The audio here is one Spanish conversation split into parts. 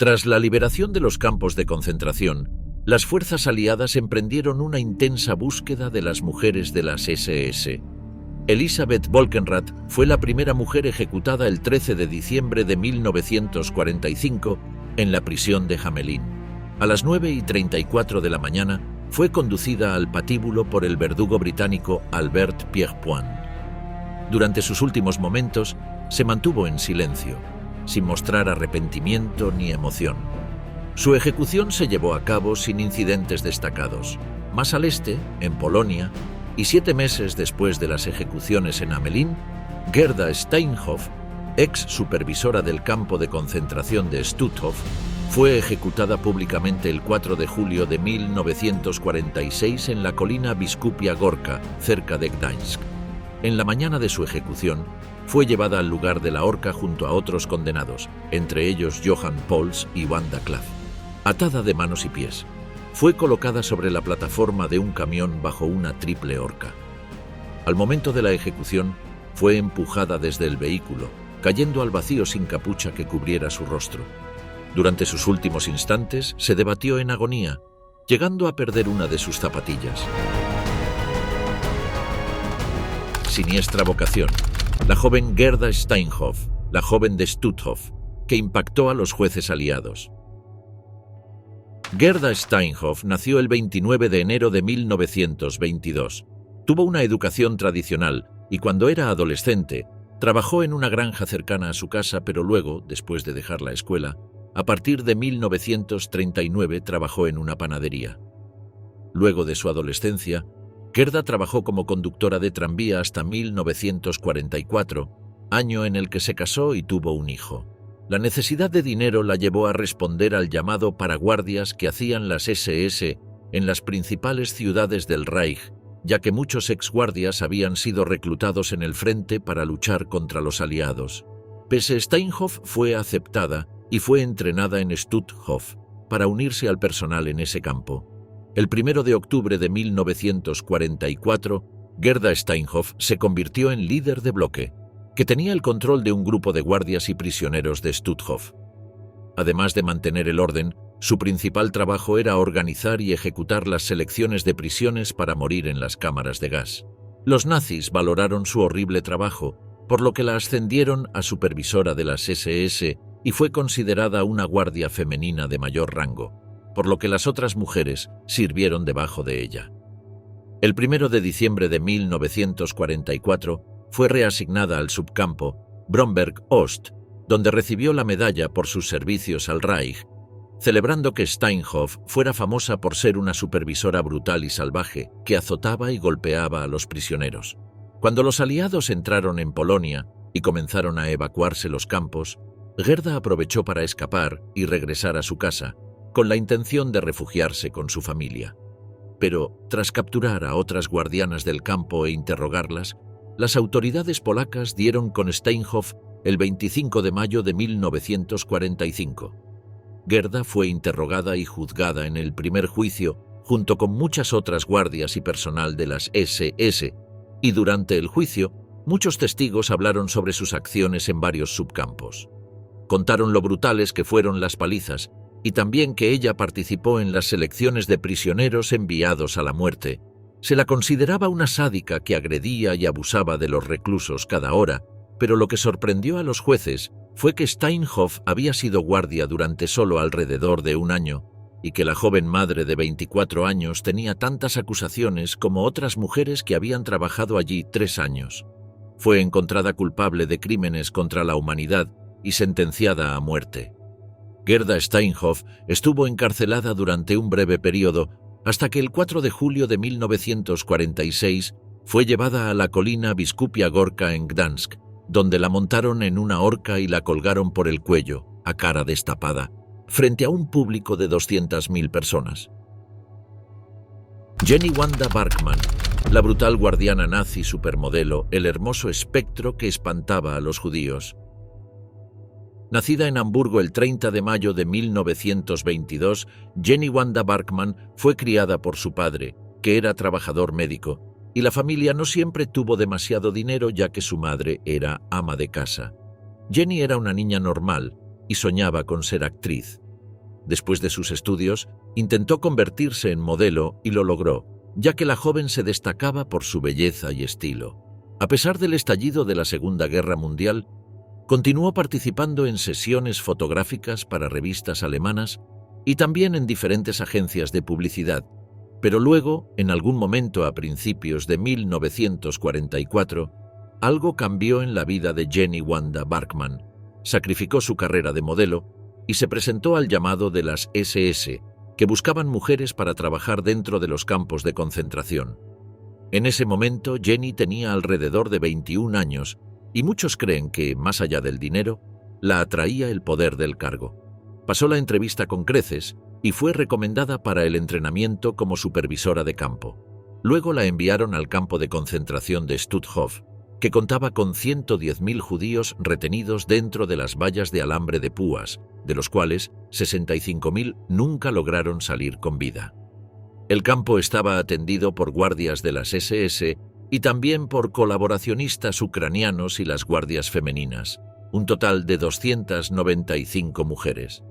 Tras la liberación de los campos de concentración, las fuerzas aliadas emprendieron una intensa búsqueda de las mujeres de las SS. Elisabeth Bolkenrath fue la primera mujer ejecutada el 13 de diciembre de 1945 en la prisión de Hamelin. A las 9:34 de la mañana fue conducida al patíbulo por el verdugo británico Albert Pierrepoint. Durante sus últimos momentos se mantuvo en silencio, sin mostrar arrepentimiento ni emoción. Su ejecución se llevó a cabo sin incidentes destacados. Más al este, en Polonia, y 7 meses después de las ejecuciones en Hamelin, Gerda Steinhoff, ex supervisora del campo de concentración de Stutthof, fue ejecutada públicamente el 4 de julio de 1946 en la colina Biskupia Gorka, cerca de Gdańsk. En la mañana de su ejecución, fue llevada al lugar de la horca junto a otros condenados, entre ellos Johann Pols y Wanda Klaff. Atada de manos y pies, fue colocada sobre la plataforma de un camión bajo una triple horca. Al momento de la ejecución, fue empujada desde el vehículo, cayendo al vacío sin capucha que cubriera su rostro. Durante sus últimos instantes, se debatió en agonía, llegando a perder una de sus zapatillas. Siniestra vocación. La joven Gerda Steinhoff, la joven de Stutthof, que impactó a los jueces aliados. Gerda Steinhoff nació el 29 de enero de 1922. Tuvo una educación tradicional y cuando era adolescente, trabajó en una granja cercana a su casa, pero luego, después de dejar la escuela, a partir de 1939 trabajó en una panadería. Luego de su adolescencia, Gerda trabajó como conductora de tranvía hasta 1944, año en el que se casó y tuvo un hijo. La necesidad de dinero la llevó a responder al llamado para guardias que hacían las SS en las principales ciudades del Reich, ya que muchos exguardias habían sido reclutados en el frente para luchar contra los aliados. Pese Steinhoff fue aceptada y fue entrenada en Stutthof para unirse al personal en ese campo. El 1 de octubre de 1944, Gerda Steinhoff se convirtió en líder de bloque, que tenía el control de un grupo de guardias y prisioneros de Stutthof. Además de mantener el orden, su principal trabajo era organizar y ejecutar las selecciones de prisiones para morir en las cámaras de gas. Los nazis valoraron su horrible trabajo, por lo que la ascendieron a supervisora de las SS y fue considerada una guardia femenina de mayor rango, por lo que las otras mujeres sirvieron debajo de ella. El 1 de diciembre de 1944 fue reasignada al subcampo Bromberg Ost, donde recibió la medalla por sus servicios al Reich, celebrando que Steinhoff fuera famosa por ser una supervisora brutal y salvaje que azotaba y golpeaba a los prisioneros. Cuando los aliados entraron en Polonia y comenzaron a evacuarse los campos, Gerda aprovechó para escapar y regresar a su casa, con la intención de refugiarse con su familia. Pero, tras capturar a otras guardianas del campo e interrogarlas, las autoridades polacas dieron con Steinhoff el 25 de mayo de 1945. Gerda fue interrogada y juzgada en el primer juicio, junto con muchas otras guardias y personal de las SS, y durante el juicio, muchos testigos hablaron sobre sus acciones en varios subcampos. Contaron lo brutales que fueron las palizas, y también que ella participó en las selecciones de prisioneros enviados a la muerte. Se la consideraba una sádica que agredía y abusaba de los reclusos cada hora, pero lo que sorprendió a los jueces fue que Steinhoff había sido guardia durante solo alrededor de un año y que la joven madre de 24 años tenía tantas acusaciones como otras mujeres que habían trabajado allí 3 años. Fue encontrada culpable de crímenes contra la humanidad y sentenciada a muerte. Gerda Steinhoff estuvo encarcelada durante un breve periodo hasta que el 4 de julio de 1946 fue llevada a la colina Biskupia Gorka en Gdańsk, donde la montaron en una horca y la colgaron por el cuello, a cara destapada, frente a un público de 200.000 personas. Jenny Wanda Barkman, la brutal guardiana nazi supermodelo, el hermoso espectro que espantaba a los judíos. Nacida en Hamburgo el 30 de mayo de 1922, Jenny Wanda Barkman fue criada por su padre, que era trabajador médico, y la familia no siempre tuvo demasiado dinero ya que su madre era ama de casa. Jenny era una niña normal y soñaba con ser actriz. Después de sus estudios, intentó convertirse en modelo y lo logró, ya que la joven se destacaba por su belleza y estilo. A pesar del estallido de la Segunda Guerra Mundial, continuó participando en sesiones fotográficas para revistas alemanas y también en diferentes agencias de publicidad, pero luego, en algún momento a principios de 1944, algo cambió en la vida de Jenny Wanda Bachmann. Sacrificó su carrera de modelo y se presentó al llamado de las SS, que buscaban mujeres para trabajar dentro de los campos de concentración. En ese momento, Jenny tenía alrededor de 21 años y muchos creen que, más allá del dinero, la atraía el poder del cargo. Pasó la entrevista con creces y fue recomendada para el entrenamiento como supervisora de campo. Luego la enviaron al campo de concentración de Stutthof, que contaba con 110.000 judíos retenidos dentro de las vallas de alambre de púas, de los cuales 65.000 nunca lograron salir con vida. El campo estaba atendido por guardias de las SS y también por colaboracionistas ucranianos y las guardias femeninas, un total de 295 mujeres.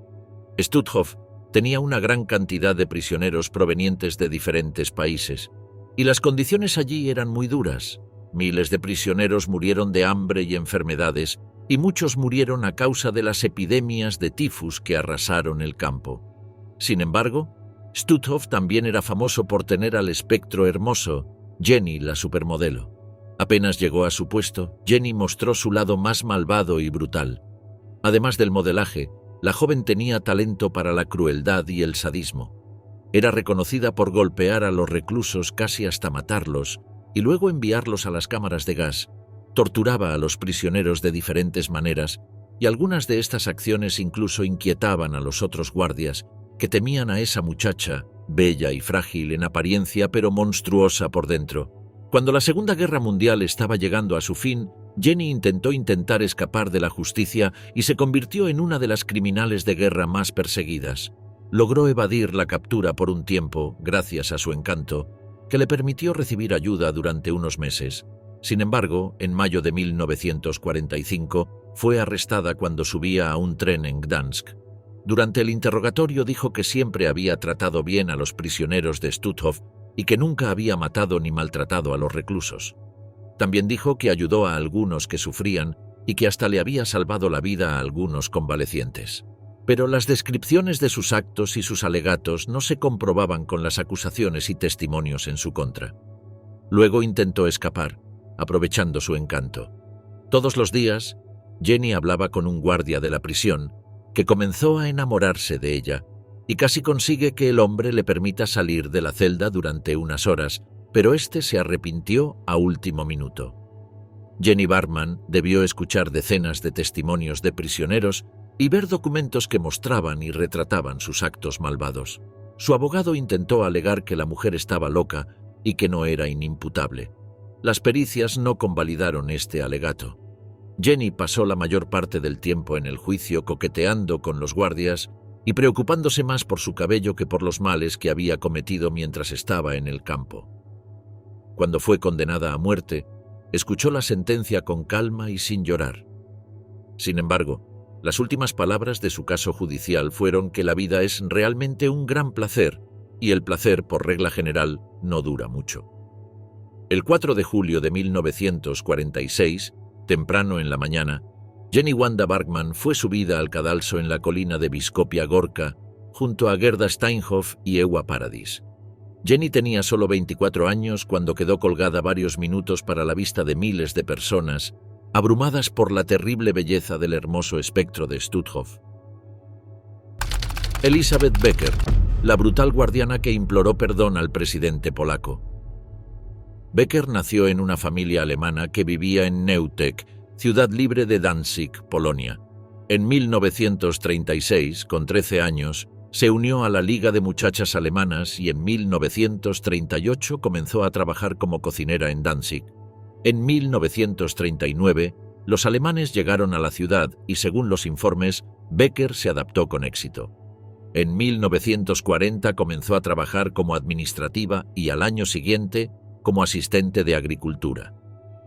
Stutthof tenía una gran cantidad de prisioneros provenientes de diferentes países, y las condiciones allí eran muy duras. Miles de prisioneros murieron de hambre y enfermedades, y muchos murieron a causa de las epidemias de tifus que arrasaron el campo. Sin embargo, Stutthof también era famoso por tener al espectro hermoso, Jenny, la supermodelo. Apenas llegó a su puesto, Jenny mostró su lado más malvado y brutal. Además del modelaje, la joven tenía talento para la crueldad y el sadismo. Era reconocida por golpear a los reclusos casi hasta matarlos y luego enviarlos a las cámaras de gas. Torturaba a los prisioneros de diferentes maneras y algunas de estas acciones incluso inquietaban a los otros guardias, que temían a esa muchacha, bella y frágil en apariencia pero monstruosa por dentro. Cuando la Segunda Guerra Mundial estaba llegando a su fin, Jenny intentó escapar de la justicia y se convirtió en una de las criminales de guerra más perseguidas. Logró evadir la captura por un tiempo, gracias a su encanto, que le permitió recibir ayuda durante unos meses. Sin embargo, en mayo de 1945, fue arrestada cuando subía a un tren en Gdansk. Durante el interrogatorio dijo que siempre había tratado bien a los prisioneros de Stutthof y que nunca había matado ni maltratado a los reclusos. También dijo que ayudó a algunos que sufrían y que hasta le había salvado la vida a algunos convalecientes. Pero las descripciones de sus actos y sus alegatos no se comprobaban con las acusaciones y testimonios en su contra. Luego intentó escapar, aprovechando su encanto. Todos los días, Jenny hablaba con un guardia de la prisión, que comenzó a enamorarse de ella, y casi consigue que el hombre le permita salir de la celda durante unas horas, pero este se arrepintió a último minuto. Jenny Bachmann debió escuchar decenas de testimonios de prisioneros y ver documentos que mostraban y retrataban sus actos malvados. Su abogado intentó alegar que la mujer estaba loca y que no era inimputable. Las pericias no convalidaron este alegato. Jenny pasó la mayor parte del tiempo en el juicio coqueteando con los guardias y preocupándose más por su cabello que por los males que había cometido mientras estaba en el campo. Cuando fue condenada a muerte, escuchó la sentencia con calma y sin llorar. Sin embargo, las últimas palabras de su caso judicial fueron que la vida es realmente un gran placer y el placer, por regla general, no dura mucho. El 4 de julio de 1946, temprano en la mañana, Jenny Wanda Bachmann fue subida al cadalso en la colina de Biskopia Gorka, junto a Gerda Steinhoff y Ewa Paradis. Jenny tenía solo 24 años cuando quedó colgada varios minutos para la vista de miles de personas, abrumadas por la terrible belleza del hermoso espectro de Stutthof. Elisabeth Becker, la brutal guardiana que imploró perdón al presidente polaco. Becker nació en una familia alemana que vivía en Neutek, ciudad libre de Danzig, Polonia. En 1936, con 13 años, se unió a la Liga de Muchachas Alemanas y en 1938 comenzó a trabajar como cocinera en Danzig. En 1939, los alemanes llegaron a la ciudad y, según los informes, Becker se adaptó con éxito. En 1940 comenzó a trabajar como administrativa y al año siguiente como asistente de agricultura.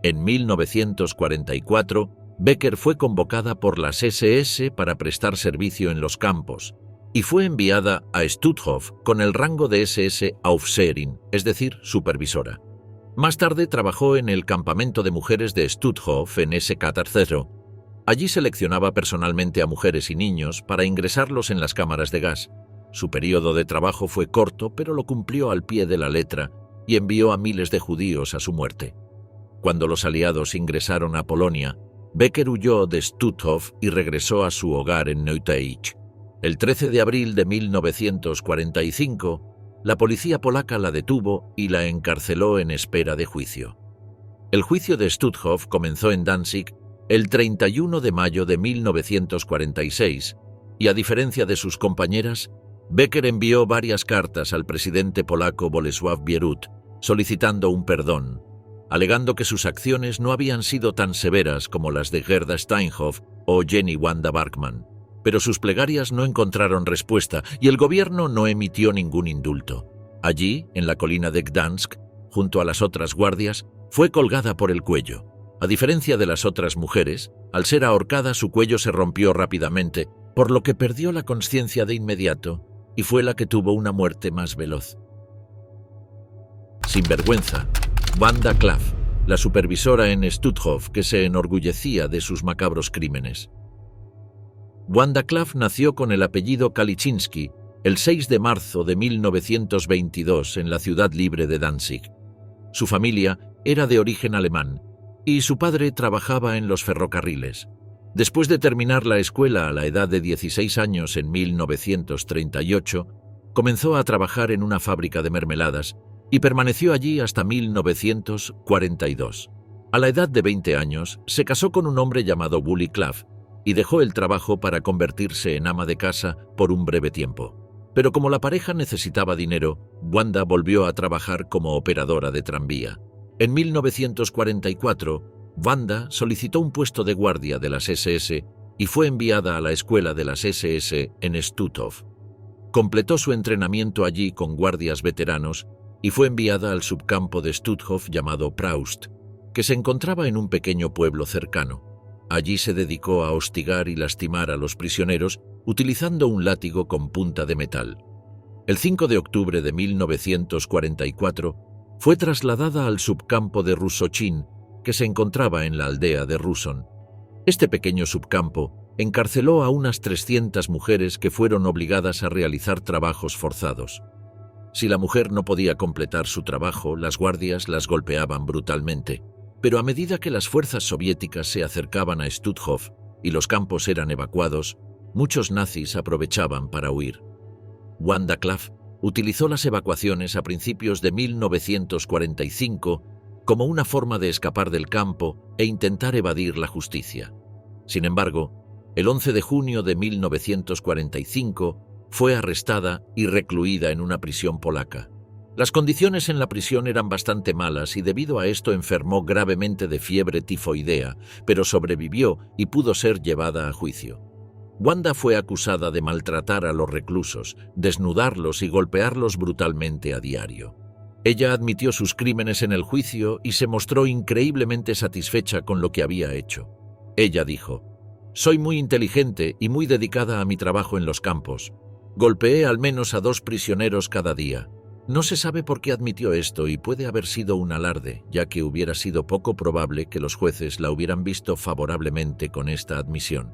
En 1944, Becker fue convocada por las SS para prestar servicio en los campos, y fue enviada a Stutthof con el rango de SS Aufseherin, es decir, supervisora. Más tarde trabajó en el campamento de mujeres de Stutthof en SK3. Allí seleccionaba personalmente a mujeres y niños para ingresarlos en las cámaras de gas. Su periodo de trabajo fue corto, pero lo cumplió al pie de la letra y envió a miles de judíos a su muerte. Cuando los aliados ingresaron a Polonia, Becker huyó de Stutthof y regresó a su hogar en Neuteich. El 13 de abril de 1945, la policía polaca la detuvo y la encarceló en espera de juicio. El juicio de Stutthof comenzó en Danzig el 31 de mayo de 1946 y, a diferencia de sus compañeras, Becker envió varias cartas al presidente polaco Bolesław Bierut solicitando un perdón, alegando que sus acciones no habían sido tan severas como las de Gerda Steinhoff o Jenny Wanda Bergman. Pero sus plegarias no encontraron respuesta y el gobierno no emitió ningún indulto. Allí, en la colina de Gdansk, junto a las otras guardias, fue colgada por el cuello. A diferencia de las otras mujeres, al ser ahorcada su cuello se rompió rápidamente, por lo que perdió la conciencia de inmediato y fue la que tuvo una muerte más veloz. Sin vergüenza, Wanda Klaff, la supervisora en Stutthof que se enorgullecía de sus macabros crímenes. Wanda Klaff nació con el apellido Kaliczynski el 6 de marzo de 1922 en la ciudad libre de Danzig. Su familia era de origen alemán y su padre trabajaba en los ferrocarriles. Después de terminar la escuela a la edad de 16 años en 1938, comenzó a trabajar en una fábrica de mermeladas y permaneció allí hasta 1942. A la edad de 20 años, se casó con un hombre llamado Willy Klaff y dejó el trabajo para convertirse en ama de casa por un breve tiempo. Pero como la pareja necesitaba dinero, Wanda volvió a trabajar como operadora de tranvía. En 1944, Wanda solicitó un puesto de guardia de las SS y fue enviada a la escuela de las SS en Stutthof. Completó su entrenamiento allí con guardias veteranos y fue enviada al subcampo de Stutthof llamado Praust, que se encontraba en un pequeño pueblo cercano. Allí se dedicó a hostigar y lastimar a los prisioneros utilizando un látigo con punta de metal. El 5 de octubre de 1944 fue trasladada al subcampo de Rusochin, que se encontraba en la aldea de Ruson. Este pequeño subcampo encarceló a unas 300 mujeres que fueron obligadas a realizar trabajos forzados. Si la mujer no podía completar su trabajo, las guardias las golpeaban brutalmente. Pero a medida que las fuerzas soviéticas se acercaban a Stutthof y los campos eran evacuados, muchos nazis aprovechaban para huir. Wanda Klaff utilizó las evacuaciones a principios de 1945 como una forma de escapar del campo e intentar evadir la justicia. Sin embargo, el 11 de junio de 1945 fue arrestada y recluida en una prisión polaca. Las condiciones en la prisión eran bastante malas y debido a esto enfermó gravemente de fiebre tifoidea, pero sobrevivió y pudo ser llevada a juicio. Wanda fue acusada de maltratar a los reclusos, desnudarlos y golpearlos brutalmente a diario. Ella admitió sus crímenes en el juicio y se mostró increíblemente satisfecha con lo que había hecho. Ella dijo: «Soy muy inteligente y muy dedicada a mi trabajo en los campos. Golpeé al menos a 2 prisioneros cada día. No se sabe por qué admitió esto y puede haber sido un alarde, ya que hubiera sido poco probable que los jueces la hubieran visto favorablemente con esta admisión».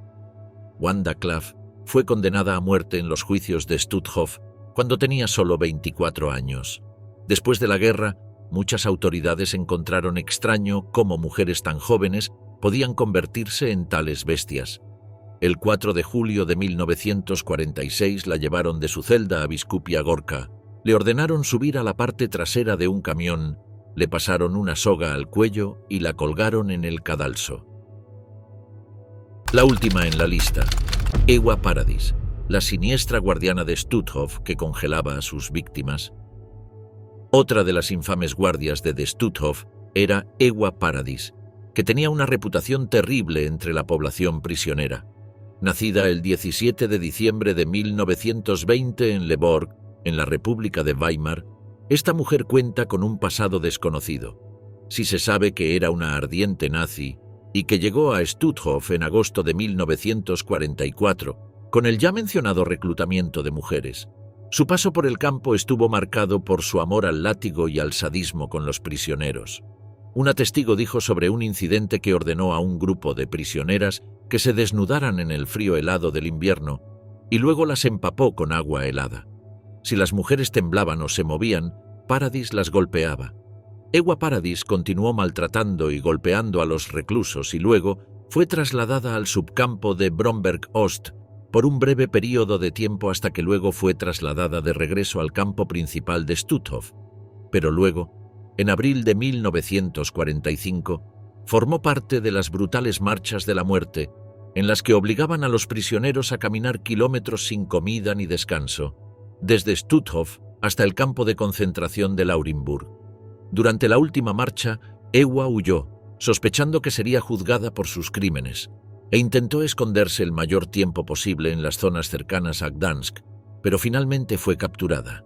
Wanda Klaff fue condenada a muerte en los juicios de Stutthof cuando tenía solo 24 años. Después de la guerra, muchas autoridades encontraron extraño cómo mujeres tan jóvenes podían convertirse en tales bestias. El 4 de julio de 1946 la llevaron de su celda a Biskupia Gorka. Le ordenaron subir a la parte trasera de un camión, le pasaron una soga al cuello y la colgaron en el cadalso. La última en la lista, Ewa Paradis, la siniestra guardiana de Stutthof que congelaba a sus víctimas. Otra de las infames guardias de Stutthof era Ewa Paradis, que tenía una reputación terrible entre la población prisionera. Nacida el 17 de diciembre de 1920 en Leborg, en la República de Weimar, esta mujer cuenta con un pasado desconocido. Si se sabe que era una ardiente nazi y que llegó a Stutthof en agosto de 1944, Con el ya mencionado reclutamiento de mujeres, su paso por el campo estuvo marcado por su amor al látigo y al sadismo con los prisioneros. Una testigo dijo sobre un incidente que ordenó a un grupo de prisioneras que se desnudaran en el frío helado del invierno y luego las empapó con agua helada. Si las mujeres temblaban o se movían, Paradis las golpeaba. Ewa Paradis continuó maltratando y golpeando a los reclusos y luego fue trasladada al subcampo de Bromberg Ost por un breve período de tiempo hasta que luego fue trasladada de regreso al campo principal de Stutthof. Pero luego, en abril de 1945, formó parte de las brutales marchas de la muerte, en las que obligaban a los prisioneros a caminar kilómetros sin comida ni descanso, desde Stutthof hasta el campo de concentración de Laurinburg. Durante la última marcha, Ewa huyó, sospechando que sería juzgada por sus crímenes, e intentó esconderse el mayor tiempo posible en las zonas cercanas a Gdansk, pero finalmente fue capturada.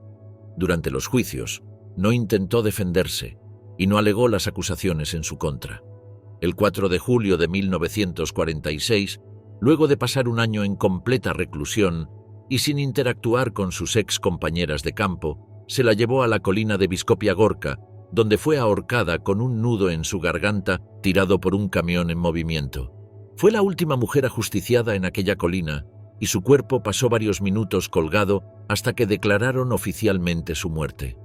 Durante los juicios, no intentó defenderse y no alegó las acusaciones en su contra. El 4 de julio de 1946, luego de pasar un año en completa reclusión y sin interactuar con sus ex compañeras de campo, se la llevó a la colina de Biskopia Gorka, donde fue ahorcada con un nudo en su garganta tirado por un camión en movimiento. Fue la última mujer ajusticiada en aquella colina y su cuerpo pasó varios minutos colgado hasta que declararon oficialmente su muerte.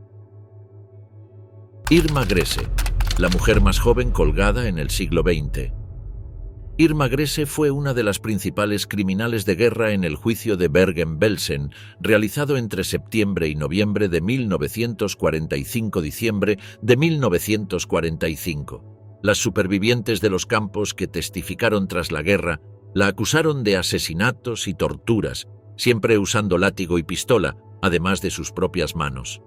Irma Grese, la mujer más joven colgada en el siglo XX. Irma Grese fue una de las principales criminales de guerra en el juicio de Bergen-Belsen, realizado entre septiembre y noviembre de 1945-diciembre de 1945. Las supervivientes de los campos que testificaron tras la guerra la acusaron de asesinatos y torturas, siempre usando látigo y pistola, además de sus propias manos.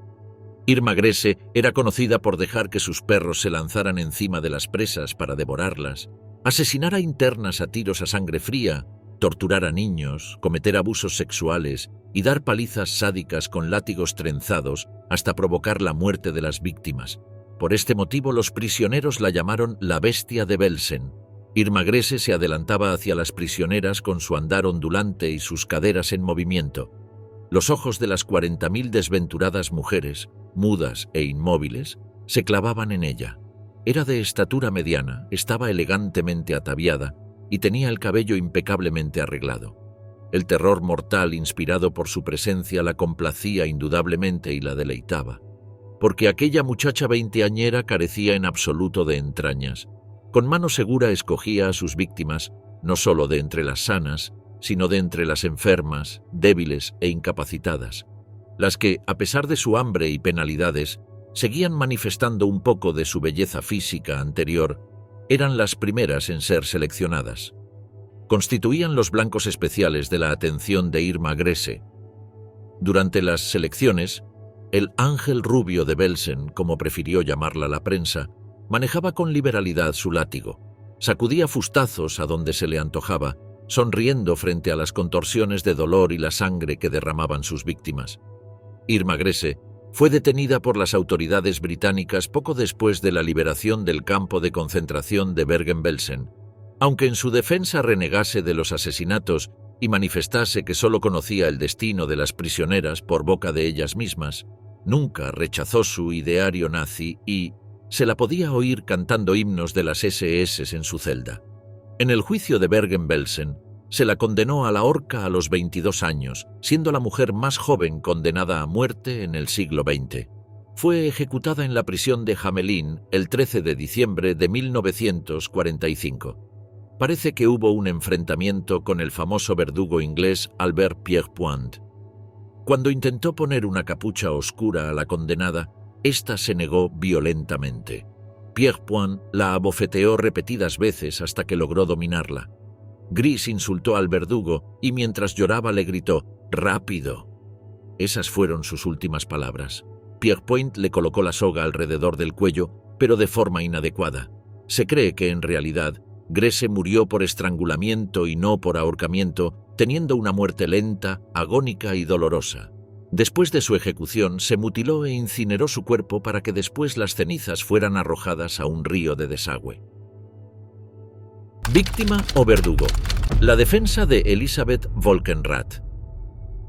Irma Grese era conocida por dejar que sus perros se lanzaran encima de las presas para devorarlas, asesinar a internas a tiros a sangre fría, torturar a niños, cometer abusos sexuales y dar palizas sádicas con látigos trenzados hasta provocar la muerte de las víctimas. Por este motivo los prisioneros la llamaron la bestia de Belsen. Irma Grese se adelantaba hacia las prisioneras con su andar ondulante y sus caderas en movimiento. Los ojos de las 40.000 desventuradas mujeres, mudas e inmóviles, se clavaban en ella. Era de estatura mediana, estaba elegantemente ataviada y tenía el cabello impecablemente arreglado. El terror mortal inspirado por su presencia la complacía indudablemente y la deleitaba, porque aquella muchacha veinteañera carecía en absoluto de entrañas. Con mano segura escogía a sus víctimas, no solo de entre las sanas, sino de entre las enfermas, débiles e incapacitadas, las que, a pesar de su hambre y penalidades, seguían manifestando un poco de su belleza física anterior, eran las primeras en ser seleccionadas. Constituían los blancos especiales de la atención de Irma Grese. Durante las selecciones, el ángel rubio de Belsen, como prefirió llamarla la prensa, manejaba con liberalidad su látigo, sacudía fustazos a donde se le antojaba, sonriendo frente a las contorsiones de dolor y la sangre que derramaban sus víctimas. Irma Grese fue detenida por las autoridades británicas poco después de la liberación del campo de concentración de Bergen-Belsen. Aunque en su defensa renegase de los asesinatos y manifestase que solo conocía el destino de las prisioneras por boca de ellas mismas, nunca rechazó su ideario nazi y se la podía oír cantando himnos de las SS en su celda. En el juicio de Bergen-Belsen, se la condenó a la horca a los 22 años, siendo la mujer más joven condenada a muerte en el siglo XX. Fue ejecutada en la prisión de Hamelin el 13 de diciembre de 1945. Parece que hubo un enfrentamiento con el famoso verdugo inglés Albert Pierrepoint. Cuando intentó poner una capucha oscura a la condenada, ésta se negó violentamente. Pierrepoint la abofeteó repetidas veces hasta que logró dominarla. Gris insultó al verdugo y mientras lloraba le gritó «¡Rápido!». Esas fueron sus últimas palabras. Pierrepoint le colocó la soga alrededor del cuello, pero de forma inadecuada. Se cree que en realidad Grese murió por estrangulamiento y no por ahorcamiento, teniendo una muerte lenta, agónica y dolorosa. Después de su ejecución, se mutiló e incineró su cuerpo para que después las cenizas fueran arrojadas a un río de desagüe. Víctima o verdugo. La defensa de Elisabeth Volkenrath.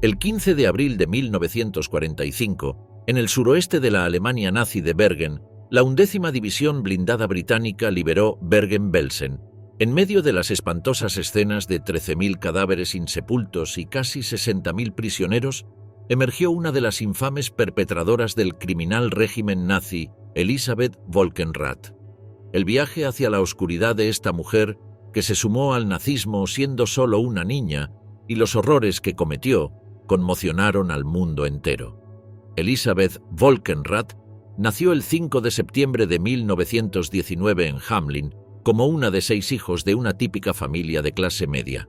El 15 de abril de 1945, en el suroeste de la Alemania nazi de Bergen, la 11ª División Blindada Británica liberó Bergen-Belsen. En medio de las espantosas escenas de 13.000 cadáveres insepultos y casi 60.000 prisioneros, emergió una de las infames perpetradoras del criminal régimen nazi, Elisabeth Volkenrath. El viaje hacia la oscuridad de esta mujer, que se sumó al nazismo siendo solo una niña, y los horrores que cometió, conmocionaron al mundo entero. Elisabeth Volkenrath nació el 5 de septiembre de 1919 en Hamelin, como una de 6 hijos de una típica familia de clase media.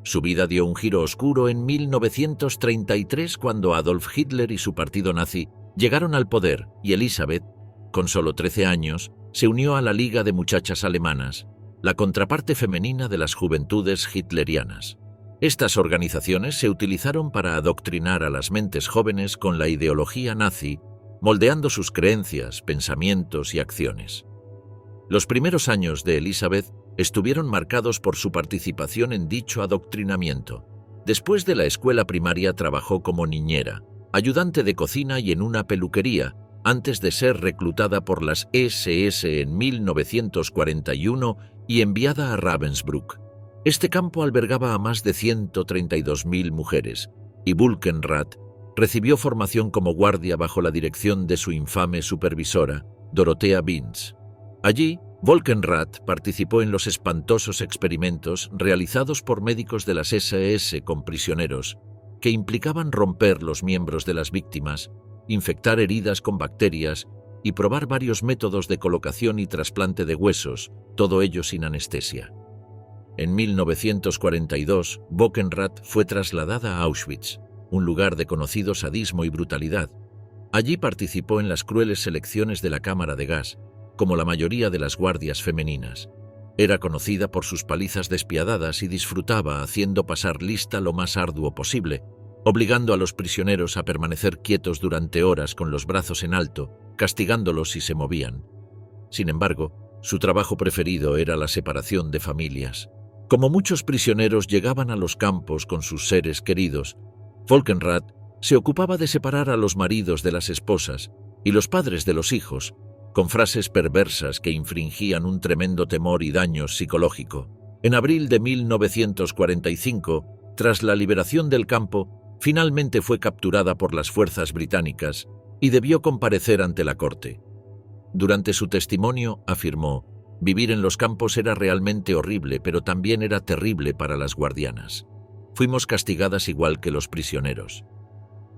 Su vida dio un giro oscuro en 1933 cuando Adolf Hitler y su partido nazi llegaron al poder y Elisabeth, con solo 13 años, se unió a la Liga de Muchachas Alemanas, la contraparte femenina de las juventudes hitlerianas. Estas organizaciones se utilizaron para adoctrinar a las mentes jóvenes con la ideología nazi, moldeando sus creencias, pensamientos y acciones. Los primeros años de Elisabeth estuvieron marcados por su participación en dicho adoctrinamiento. Después de la escuela primaria trabajó como niñera, ayudante de cocina y en una peluquería, antes de ser reclutada por las SS en 1941 y enviada a Ravensbrück. Este campo albergaba a más de 132.000 mujeres, y Volkenrath recibió formación como guardia bajo la dirección de su infame supervisora, Dorothea Binz. Allí, Volkenrath participó en los espantosos experimentos realizados por médicos de las SS con prisioneros, que implicaban romper los miembros de las víctimas, infectar heridas con bacterias y probar varios métodos de colocación y trasplante de huesos, todo ello sin anestesia. En 1942, Volkenrath fue trasladada a Auschwitz, un lugar de conocido sadismo y brutalidad. Allí participó en las crueles selecciones de la cámara de gas, como la mayoría de las guardias femeninas. Era conocida por sus palizas despiadadas y disfrutaba haciendo pasar lista lo más arduo posible, obligando a los prisioneros a permanecer quietos durante horas con los brazos en alto, castigándolos si se movían. Sin embargo, su trabajo preferido era la separación de familias. Como muchos prisioneros llegaban a los campos con sus seres queridos, Volkenrath se ocupaba de separar a los maridos de las esposas y los padres de los hijos, con frases perversas que infringían un tremendo temor y daño psicológico. En abril de 1945, tras la liberación del campo, finalmente fue capturada por las fuerzas británicas y debió comparecer ante la corte. Durante su testimonio afirmó: «Vivir en los campos era realmente horrible, pero también era terrible para las guardianas. Fuimos castigadas igual que los prisioneros».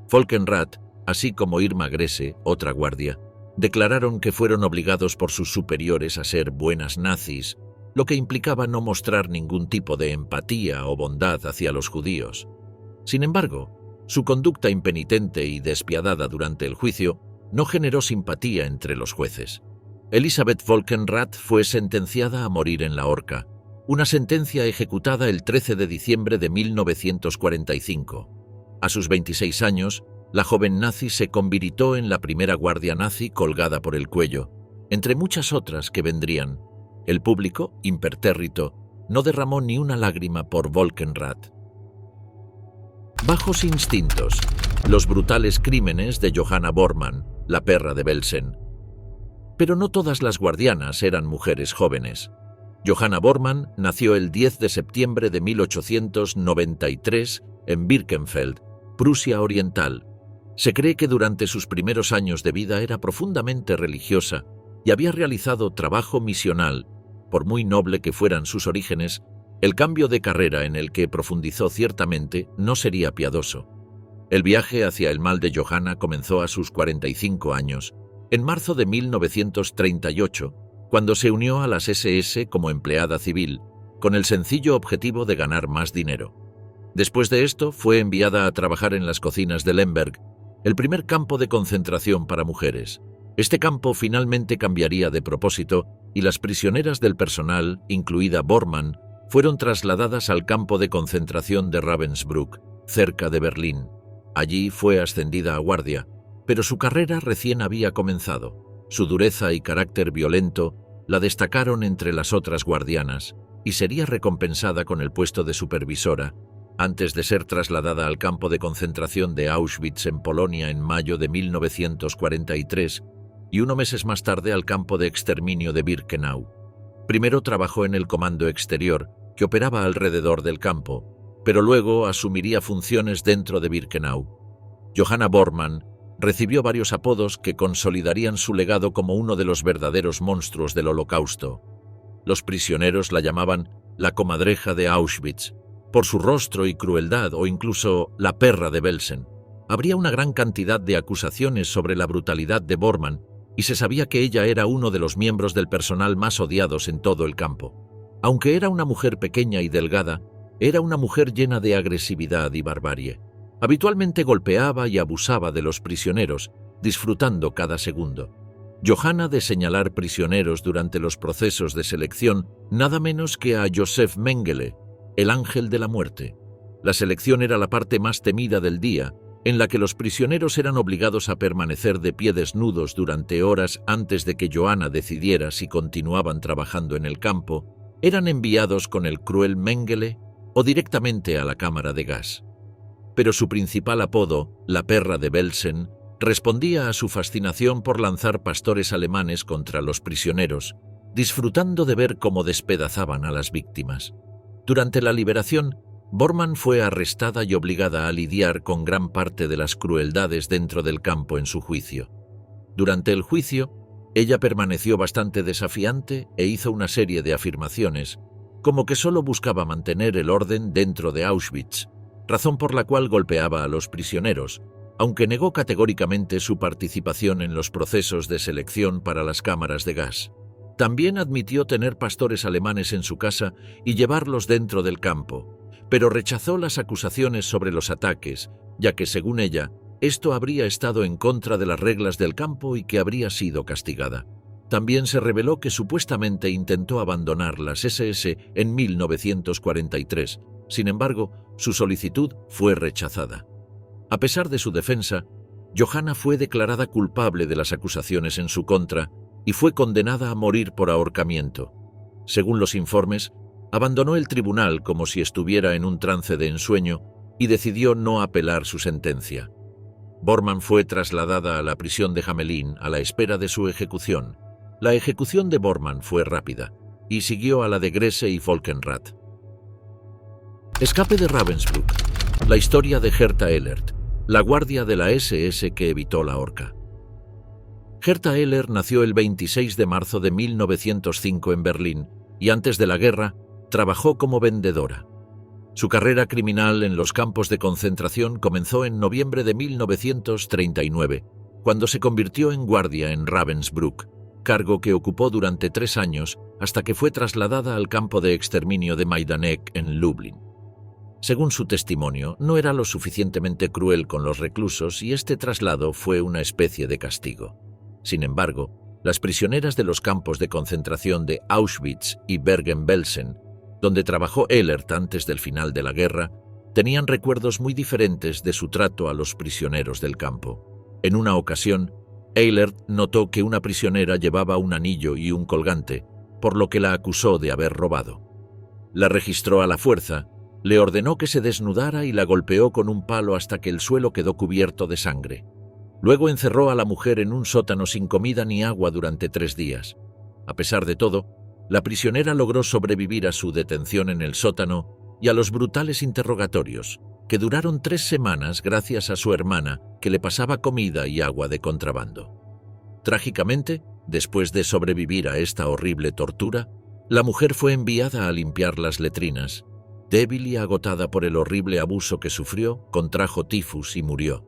Volkenrath, así como Irma Grese, otra guardia, declararon que fueron obligados por sus superiores a ser buenas nazis, lo que implicaba no mostrar ningún tipo de empatía o bondad hacia los judíos. Sin embargo, su conducta impenitente y despiadada durante el juicio no generó simpatía entre los jueces. Elisabeth Volkenrath fue sentenciada a morir en la horca, una sentencia ejecutada el 13 de diciembre de 1945. A sus 26 años, la joven nazi se convirtió en la primera guardia nazi colgada por el cuello, entre muchas otras que vendrían. El público, impertérrito, no derramó ni una lágrima por Volkenrath. Bajos instintos. Los brutales crímenes de Johanna Bormann, la perra de Belsen. Pero no todas las guardianas eran mujeres jóvenes. Johanna Bormann nació el 10 de septiembre de 1893 en Birkenfeld, Prusia Oriental. Se cree que durante sus primeros años de vida era profundamente religiosa y había realizado trabajo misional. Por muy noble que fueran sus orígenes, el cambio de carrera en el que profundizó ciertamente no sería piadoso. El viaje hacia el mal de Johanna comenzó a sus 45 años, en marzo de 1938, cuando se unió a las SS como empleada civil, con el sencillo objetivo de ganar más dinero. Después de esto, fue enviada a trabajar en las cocinas de Lemberg, el primer campo de concentración para mujeres. Este campo finalmente cambiaría de propósito y las prisioneras del personal, incluida Bormann, fueron trasladadas al campo de concentración de Ravensbrück, cerca de Berlín. Allí fue ascendida a guardia, pero su carrera recién había comenzado. Su dureza y carácter violento la destacaron entre las otras guardianas, y sería recompensada con el puesto de supervisora antes de ser trasladada al campo de concentración de Auschwitz en Polonia en mayo de 1943 y unos meses más tarde al campo de exterminio de Birkenau. Primero trabajó en el comando exterior, que operaba alrededor del campo, pero luego asumiría funciones dentro de Birkenau. Johanna Bormann recibió varios apodos que consolidarían su legado como uno de los verdaderos monstruos del Holocausto. Los prisioneros la llamaban la comadreja de Auschwitz, por su rostro y crueldad, o incluso la perra de Belsen. Habría una gran cantidad de acusaciones sobre la brutalidad de Bormann y se sabía que ella era uno de los miembros del personal más odiados en todo el campo. Aunque era una mujer pequeña y delgada, era una mujer llena de agresividad y barbarie. Habitualmente golpeaba y abusaba de los prisioneros, disfrutando cada segundo. Johanna de señalar prisioneros durante los procesos de selección nada menos que a Josef Mengele, el ángel de la muerte. La selección era la parte más temida del día, en la que los prisioneros eran obligados a permanecer de pie desnudos durante horas antes de que Johanna decidiera si continuaban trabajando en el campo, eran enviados con el cruel Mengele o directamente a la cámara de gas. Pero su principal apodo, la perra de Belsen, respondía a su fascinación por lanzar pastores alemanes contra los prisioneros, disfrutando de ver cómo despedazaban a las víctimas. Durante la liberación, Bormann fue arrestada y obligada a lidiar con gran parte de las crueldades dentro del campo en su juicio. Durante el juicio, ella permaneció bastante desafiante e hizo una serie de afirmaciones, como que solo buscaba mantener el orden dentro de Auschwitz, razón por la cual golpeaba a los prisioneros, aunque negó categóricamente su participación en los procesos de selección para las cámaras de gas. También admitió tener pastores alemanes en su casa y llevarlos dentro del campo, pero rechazó las acusaciones sobre los ataques, ya que, según ella, esto habría estado en contra de las reglas del campo y que habría sido castigada. También se reveló que supuestamente intentó abandonar las SS en 1943. Sin embargo, su solicitud fue rechazada. A pesar de su defensa, Johanna fue declarada culpable de las acusaciones en su contra y fue condenada a morir por ahorcamiento. Según los informes, abandonó el tribunal como si estuviera en un trance de ensueño y decidió no apelar su sentencia. Bormann fue trasladada a la prisión de Hamelin a la espera de su ejecución. La ejecución de Bormann fue rápida y siguió a la de Gresse y Volkenrath. Escape de Ravensbrück. La historia de Herta Ehlert, la guardia de la SS que evitó la horca. Herta Ehlert nació el 26 de marzo de 1905 en Berlín y antes de la guerra trabajó como vendedora. Su carrera criminal en los campos de concentración comenzó en noviembre de 1939, cuando se convirtió en guardia en Ravensbrück, cargo que ocupó durante 3 años hasta que fue trasladada al campo de exterminio de Majdanek en Lublin. Según su testimonio, no era lo suficientemente cruel con los reclusos y este traslado fue una especie de castigo. Sin embargo, las prisioneras de los campos de concentración de Auschwitz y Bergen-Belsen, donde trabajó Ehlert antes del final de la guerra, tenían recuerdos muy diferentes de su trato a los prisioneros del campo. En una ocasión, Ehlert notó que una prisionera llevaba un anillo y un colgante, por lo que la acusó de haber robado. La registró a la fuerza, le ordenó que se desnudara y la golpeó con un palo hasta que el suelo quedó cubierto de sangre. Luego encerró a la mujer en un sótano sin comida ni agua durante 3 días. A pesar de todo, la prisionera logró sobrevivir a su detención en el sótano y a los brutales interrogatorios, que duraron 3 semanas gracias a su hermana, que le pasaba comida y agua de contrabando. Trágicamente, después de sobrevivir a esta horrible tortura, la mujer fue enviada a limpiar las letrinas. Débil y agotada por el horrible abuso que sufrió, contrajo tifus y murió.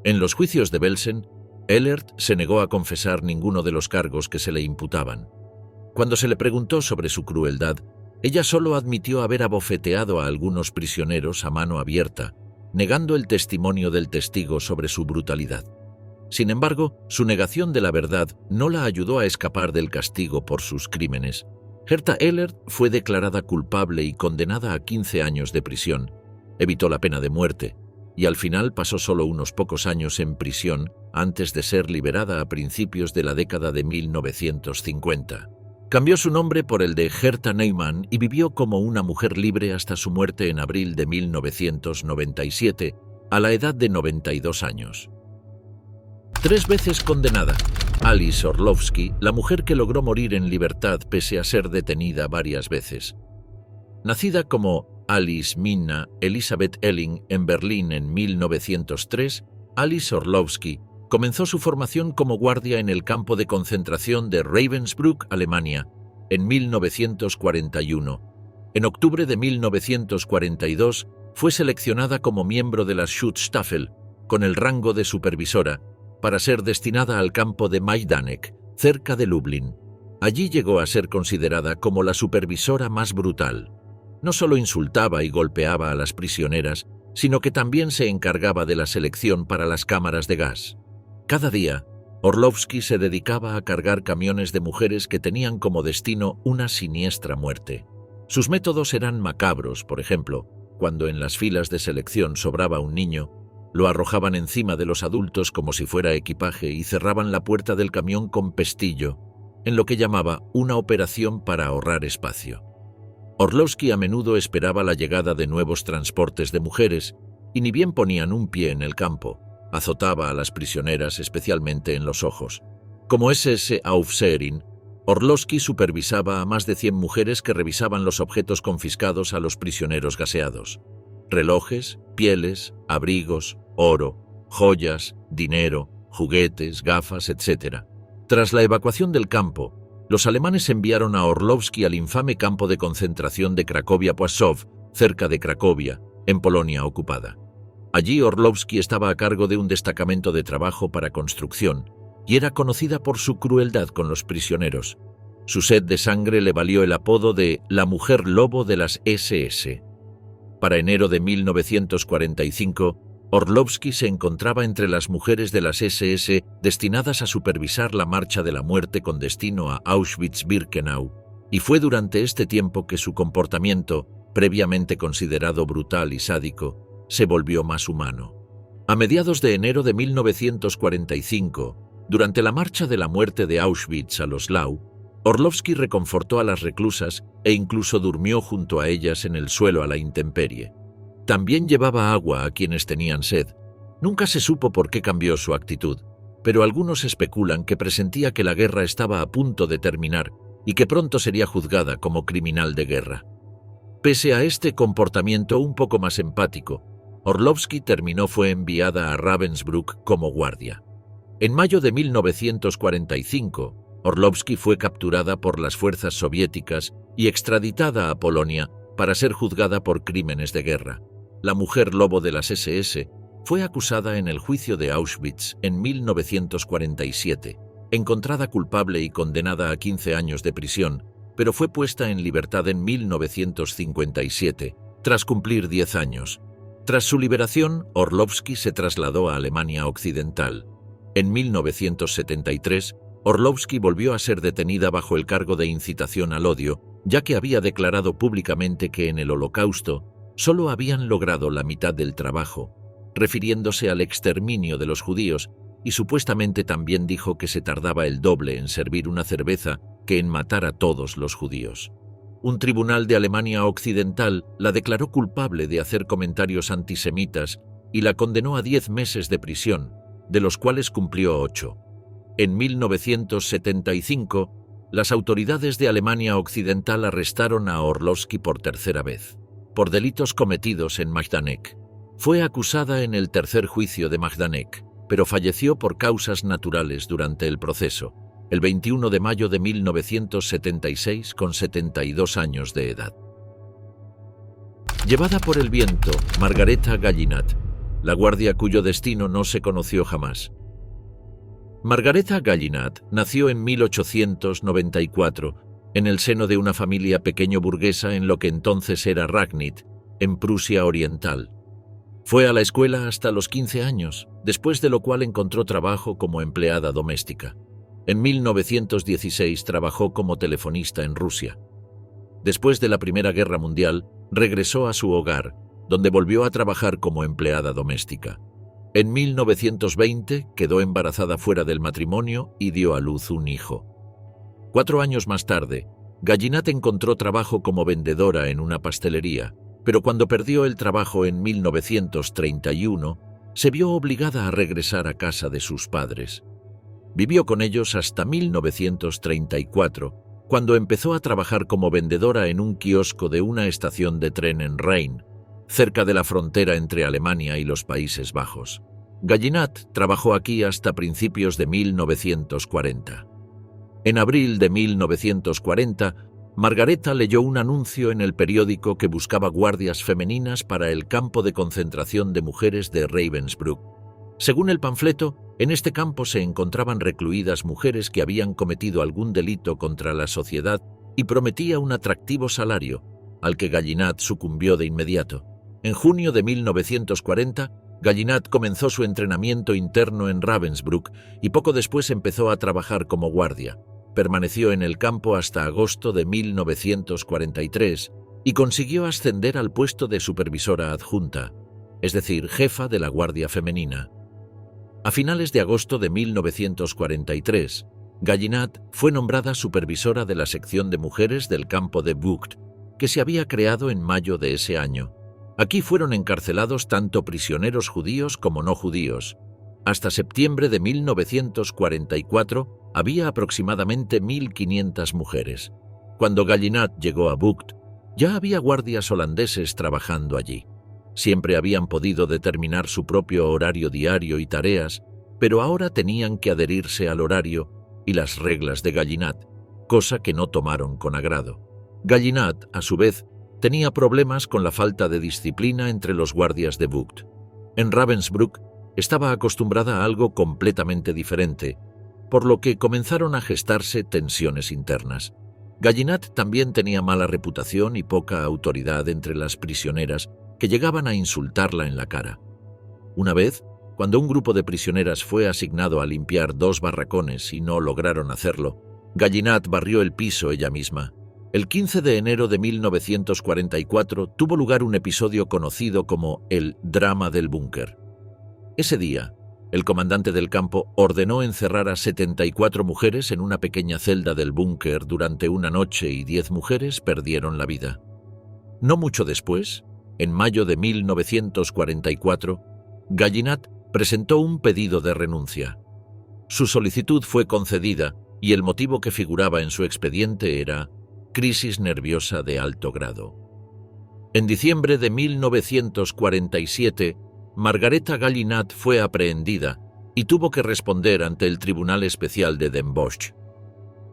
En los juicios de Belsen, Ehlert se negó a confesar ninguno de los cargos que se le imputaban. Cuando se le preguntó sobre su crueldad, ella solo admitió haber abofeteado a algunos prisioneros a mano abierta, negando el testimonio del testigo sobre su brutalidad. Sin embargo, su negación de la verdad no la ayudó a escapar del castigo por sus crímenes. Herta Ehlert fue declarada culpable y condenada a 15 años de prisión. Evitó la pena de muerte y al final pasó solo unos pocos años en prisión antes de ser liberada a principios de la década de 1950. Cambió su nombre por el de Hertha Neumann y vivió como una mujer libre hasta su muerte en abril de 1997, a la edad de 92 años. 3 veces condenada. Alice Orlowski, la mujer que logró morir en libertad pese a ser detenida varias veces. Nacida como Alice Minna Elisabeth Elling en Berlín en 1903, Alice Orlowski comenzó su formación como guardia en el campo de concentración de Ravensbrück, Alemania, en 1941. En octubre de 1942 fue seleccionada como miembro de la Schutzstaffel, con el rango de supervisora, para ser destinada al campo de Majdanek, cerca de Lublin. Allí llegó a ser considerada como la supervisora más brutal. No solo insultaba y golpeaba a las prisioneras, sino que también se encargaba de la selección para las cámaras de gas. Cada día, Orlowski se dedicaba a cargar camiones de mujeres que tenían como destino una siniestra muerte. Sus métodos eran macabros, por ejemplo, cuando en las filas de selección sobraba un niño, lo arrojaban encima de los adultos como si fuera equipaje y cerraban la puerta del camión con pestillo, en lo que llamaba una operación para ahorrar espacio. Orlowski a menudo esperaba la llegada de nuevos transportes de mujeres y ni bien ponían un pie en el campo, azotaba a las prisioneras especialmente en los ojos. Como SS Aufseherin, Orlowski supervisaba a más de 100 mujeres que revisaban los objetos confiscados a los prisioneros gaseados. Relojes, pieles, abrigos, oro, joyas, dinero, juguetes, gafas, etc. Tras la evacuación del campo, los alemanes enviaron a Orlowski al infame campo de concentración de Cracovia-Płaszów, cerca de Cracovia, en Polonia ocupada. Allí Orlowski estaba a cargo de un destacamento de trabajo para construcción y era conocida por su crueldad con los prisioneros. Su sed de sangre le valió el apodo de la mujer lobo de las SS. Para enero de 1945, Orlowski se encontraba entre las mujeres de las SS destinadas a supervisar la marcha de la muerte con destino a Auschwitz-Birkenau, y fue durante este tiempo que su comportamiento, previamente considerado brutal y sádico, se volvió más humano. A mediados de enero de 1945, durante la marcha de la muerte de Auschwitz a Loslau, Orlowski reconfortó a las reclusas e incluso durmió junto a ellas en el suelo a la intemperie. También llevaba agua a quienes tenían sed. Nunca se supo por qué cambió su actitud, pero algunos especulan que presentía que la guerra estaba a punto de terminar y que pronto sería juzgada como criminal de guerra. Pese a este comportamiento un poco más empático, Orlowski fue enviada a Ravensbrück como guardia. En mayo de 1945, Orlowski fue capturada por las fuerzas soviéticas y extraditada a Polonia para ser juzgada por crímenes de guerra. La mujer lobo de las SS fue acusada en el juicio de Auschwitz en 1947, encontrada culpable y condenada a 15 años de prisión, pero fue puesta en libertad en 1957, tras cumplir 10 años. Tras su liberación, Orlowski se trasladó a Alemania Occidental. En 1973, Orlowski volvió a ser detenida bajo el cargo de incitación al odio, ya que había declarado públicamente que en el Holocausto solo habían logrado la mitad del trabajo, refiriéndose al exterminio de los judíos, y supuestamente también dijo que se tardaba el doble en servir una cerveza que en matar a todos los judíos. Un tribunal de Alemania Occidental la declaró culpable de hacer comentarios antisemitas y la condenó a 10 meses de prisión, de los cuales cumplió 8. En 1975, las autoridades de Alemania Occidental arrestaron a Orlowski por tercera vez, por delitos cometidos en Majdanek. Fue acusada en el tercer juicio de Majdanek, pero falleció por causas naturales durante el proceso, el 21 de mayo de 1976 con 72 años de edad. Llevada por el viento, Margareta Gallinat, la guardia cuyo destino no se conoció jamás. Margareta Gallinat nació en 1894 en el seno de una familia pequeño burguesa en lo que entonces era Ragnit, en Prusia Oriental. Fue a la escuela hasta los 15 años, después de lo cual encontró trabajo como empleada doméstica. En 1916 trabajó como telefonista en Rusia. Después de la Primera Guerra Mundial, regresó a su hogar, donde volvió a trabajar como empleada doméstica. En 1920 quedó embarazada fuera del matrimonio y dio a luz un hijo. 4 años más tarde, Gallinat encontró trabajo como vendedora en una pastelería, pero cuando perdió el trabajo en 1931, se vio obligada a regresar a casa de sus padres. Vivió con ellos hasta 1934, cuando empezó a trabajar como vendedora en un kiosco de una estación de tren en Rhein, cerca de la frontera entre Alemania y los Países Bajos. Gallinat trabajó aquí hasta principios de 1940. En abril de 1940, Margareta leyó un anuncio en el periódico que buscaba guardias femeninas para el campo de concentración de mujeres de Ravensbrück. Según el panfleto, en este campo se encontraban recluidas mujeres que habían cometido algún delito contra la sociedad y prometía un atractivo salario, al que Gallinat sucumbió de inmediato. En junio de 1940, Gallinat comenzó su entrenamiento interno en Ravensbrück y poco después empezó a trabajar como guardia. Permaneció en el campo hasta agosto de 1943 y consiguió ascender al puesto de supervisora adjunta, es decir, jefa de la Guardia Femenina. A finales de agosto de 1943, Gallinat fue nombrada supervisora de la sección de mujeres del campo de Vught, que se había creado en mayo de ese año. Aquí fueron encarcelados tanto prisioneros judíos como no judíos. Hasta septiembre de 1944 había aproximadamente 1.500 mujeres. Cuando Gallinat llegó a Vught, ya había guardias holandeses trabajando allí. Siempre habían podido determinar su propio horario diario y tareas, pero ahora tenían que adherirse al horario y las reglas de Gallinat, cosa que no tomaron con agrado. Gallinat, a su vez, tenía problemas con la falta de disciplina entre los guardias de Vught. En Ravensbrück estaba acostumbrada a algo completamente diferente, por lo que comenzaron a gestarse tensiones internas. Gallinat también tenía mala reputación y poca autoridad entre las prisioneras que llegaban a insultarla en la cara. Una vez, cuando un grupo de prisioneras fue asignado a limpiar 2 barracones y no lograron hacerlo, Gallinat barrió el piso ella misma. El 15 de enero de 1944 tuvo lugar un episodio conocido como el drama del búnker. Ese día, el comandante del campo ordenó encerrar a 74 mujeres en una pequeña celda del búnker durante una noche y 10 mujeres perdieron la vida. No mucho después, en mayo de 1944, Gallinat presentó un pedido de renuncia. Su solicitud fue concedida y el motivo que figuraba en su expediente era crisis nerviosa de alto grado. En diciembre de 1947, Margareta Gallinat fue aprehendida y tuvo que responder ante el Tribunal Especial de Den Bosch.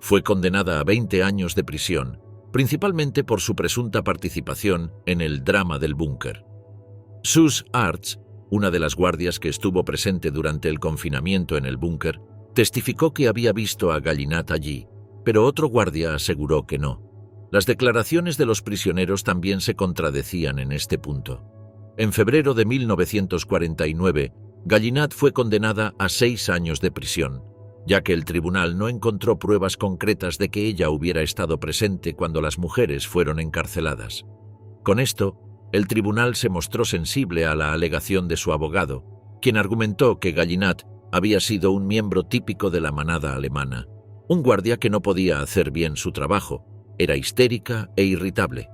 Fue condenada a 20 años de prisión, principalmente por su presunta participación en el drama del búnker. Sus Arts, una de las guardias que estuvo presente durante el confinamiento en el búnker, testificó que había visto a Gallinat allí, pero otro guardia aseguró que no. Las declaraciones de los prisioneros también se contradecían en este punto. En febrero de 1949, Gallinat fue condenada a 6 años de prisión, ya que el tribunal no encontró pruebas concretas de que ella hubiera estado presente cuando las mujeres fueron encarceladas. Con esto, el tribunal se mostró sensible a la alegación de su abogado, quien argumentó que Gallinat había sido un miembro típico de la manada alemana, un guardia que no podía hacer bien su trabajo, era histérica e irritable.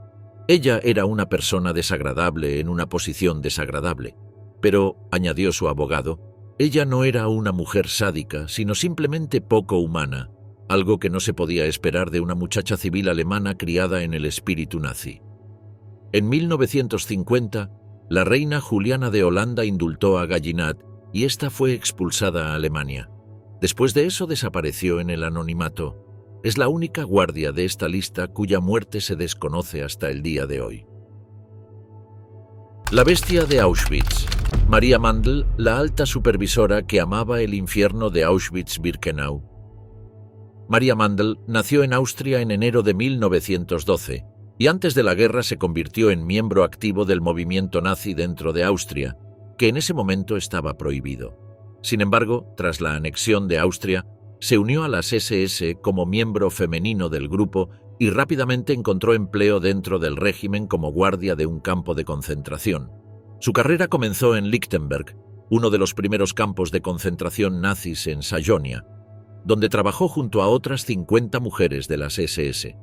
Ella era una persona desagradable en una posición desagradable, pero, añadió su abogado, ella no era una mujer sádica, sino simplemente poco humana, algo que no se podía esperar de una muchacha civil alemana criada en el espíritu nazi. En 1950, la reina Juliana de Holanda indultó a Gallinat y ésta fue expulsada a Alemania. Después de eso desapareció en el anonimato. Es la única guardia de esta lista cuya muerte se desconoce hasta el día de hoy. La bestia de Auschwitz. Maria Mandl, la alta supervisora que amaba el infierno de Auschwitz-Birkenau. Maria Mandl nació en Austria en enero de 1912 y antes de la guerra se convirtió en miembro activo del movimiento nazi dentro de Austria, que en ese momento estaba prohibido. Sin embargo, tras la anexión de Austria, se unió a las SS como miembro femenino del grupo y rápidamente encontró empleo dentro del régimen como guardia de un campo de concentración. Su carrera comenzó en Lichtenberg, uno de los primeros campos de concentración nazis en Sajonia. donde trabajó junto a otras 50 mujeres de las SS.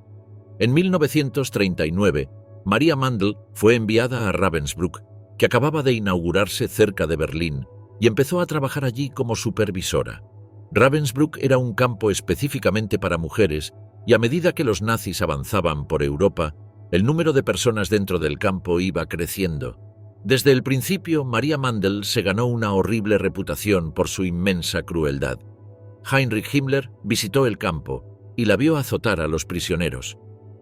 En 1939, Maria Mandel fue enviada a Ravensbrück, que acababa de inaugurarse cerca de Berlín, y empezó a trabajar allí como supervisora. Ravensbrück era un campo específicamente para mujeres, y a medida que los nazis avanzaban por Europa, el número de personas dentro del campo iba creciendo. Desde el principio, Maria Mandel se ganó una horrible reputación por su inmensa crueldad. Heinrich Himmler visitó el campo y la vio azotar a los prisioneros.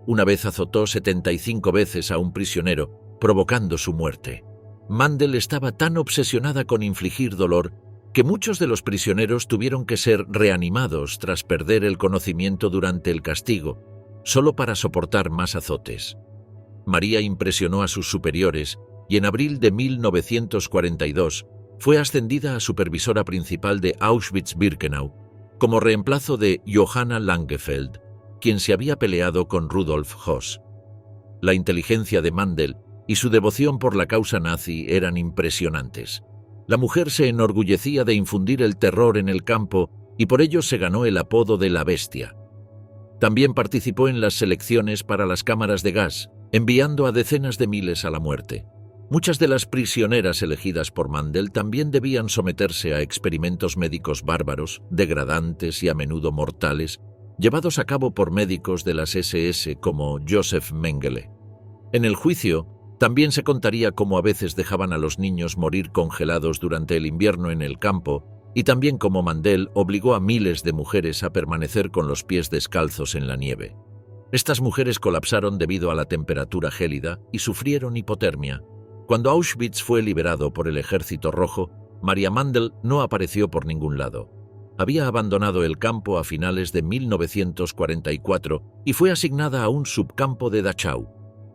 Una vez azotó 75 veces a un prisionero, provocando su muerte. Mandel estaba tan obsesionada con infligir dolor que muchos de los prisioneros tuvieron que ser reanimados tras perder el conocimiento durante el castigo, solo para soportar más azotes. María impresionó a sus superiores y en abril de 1942 fue ascendida a supervisora principal de Auschwitz-Birkenau, como reemplazo de Johanna Langefeld, quien se había peleado con Rudolf Höss. La inteligencia de Mandel y su devoción por la causa nazi eran impresionantes. La mujer se enorgullecía de infundir el terror en el campo y por ello se ganó el apodo de la Bestia. También participó en las selecciones para las cámaras de gas, enviando a decenas de miles a la muerte. Muchas de las prisioneras elegidas por Mandel también debían someterse a experimentos médicos bárbaros, degradantes y a menudo mortales, llevados a cabo por médicos de las SS como Josef Mengele. En el juicio, también se contaría cómo a veces dejaban a los niños morir congelados durante el invierno en el campo y también cómo Mandel obligó a miles de mujeres a permanecer con los pies descalzos en la nieve. Estas mujeres colapsaron debido a la temperatura gélida y sufrieron hipotermia. Cuando Auschwitz fue liberado por el Ejército Rojo, Maria Mandel no apareció por ningún lado. Había abandonado el campo a finales de 1944 y fue asignada a un subcampo de Dachau.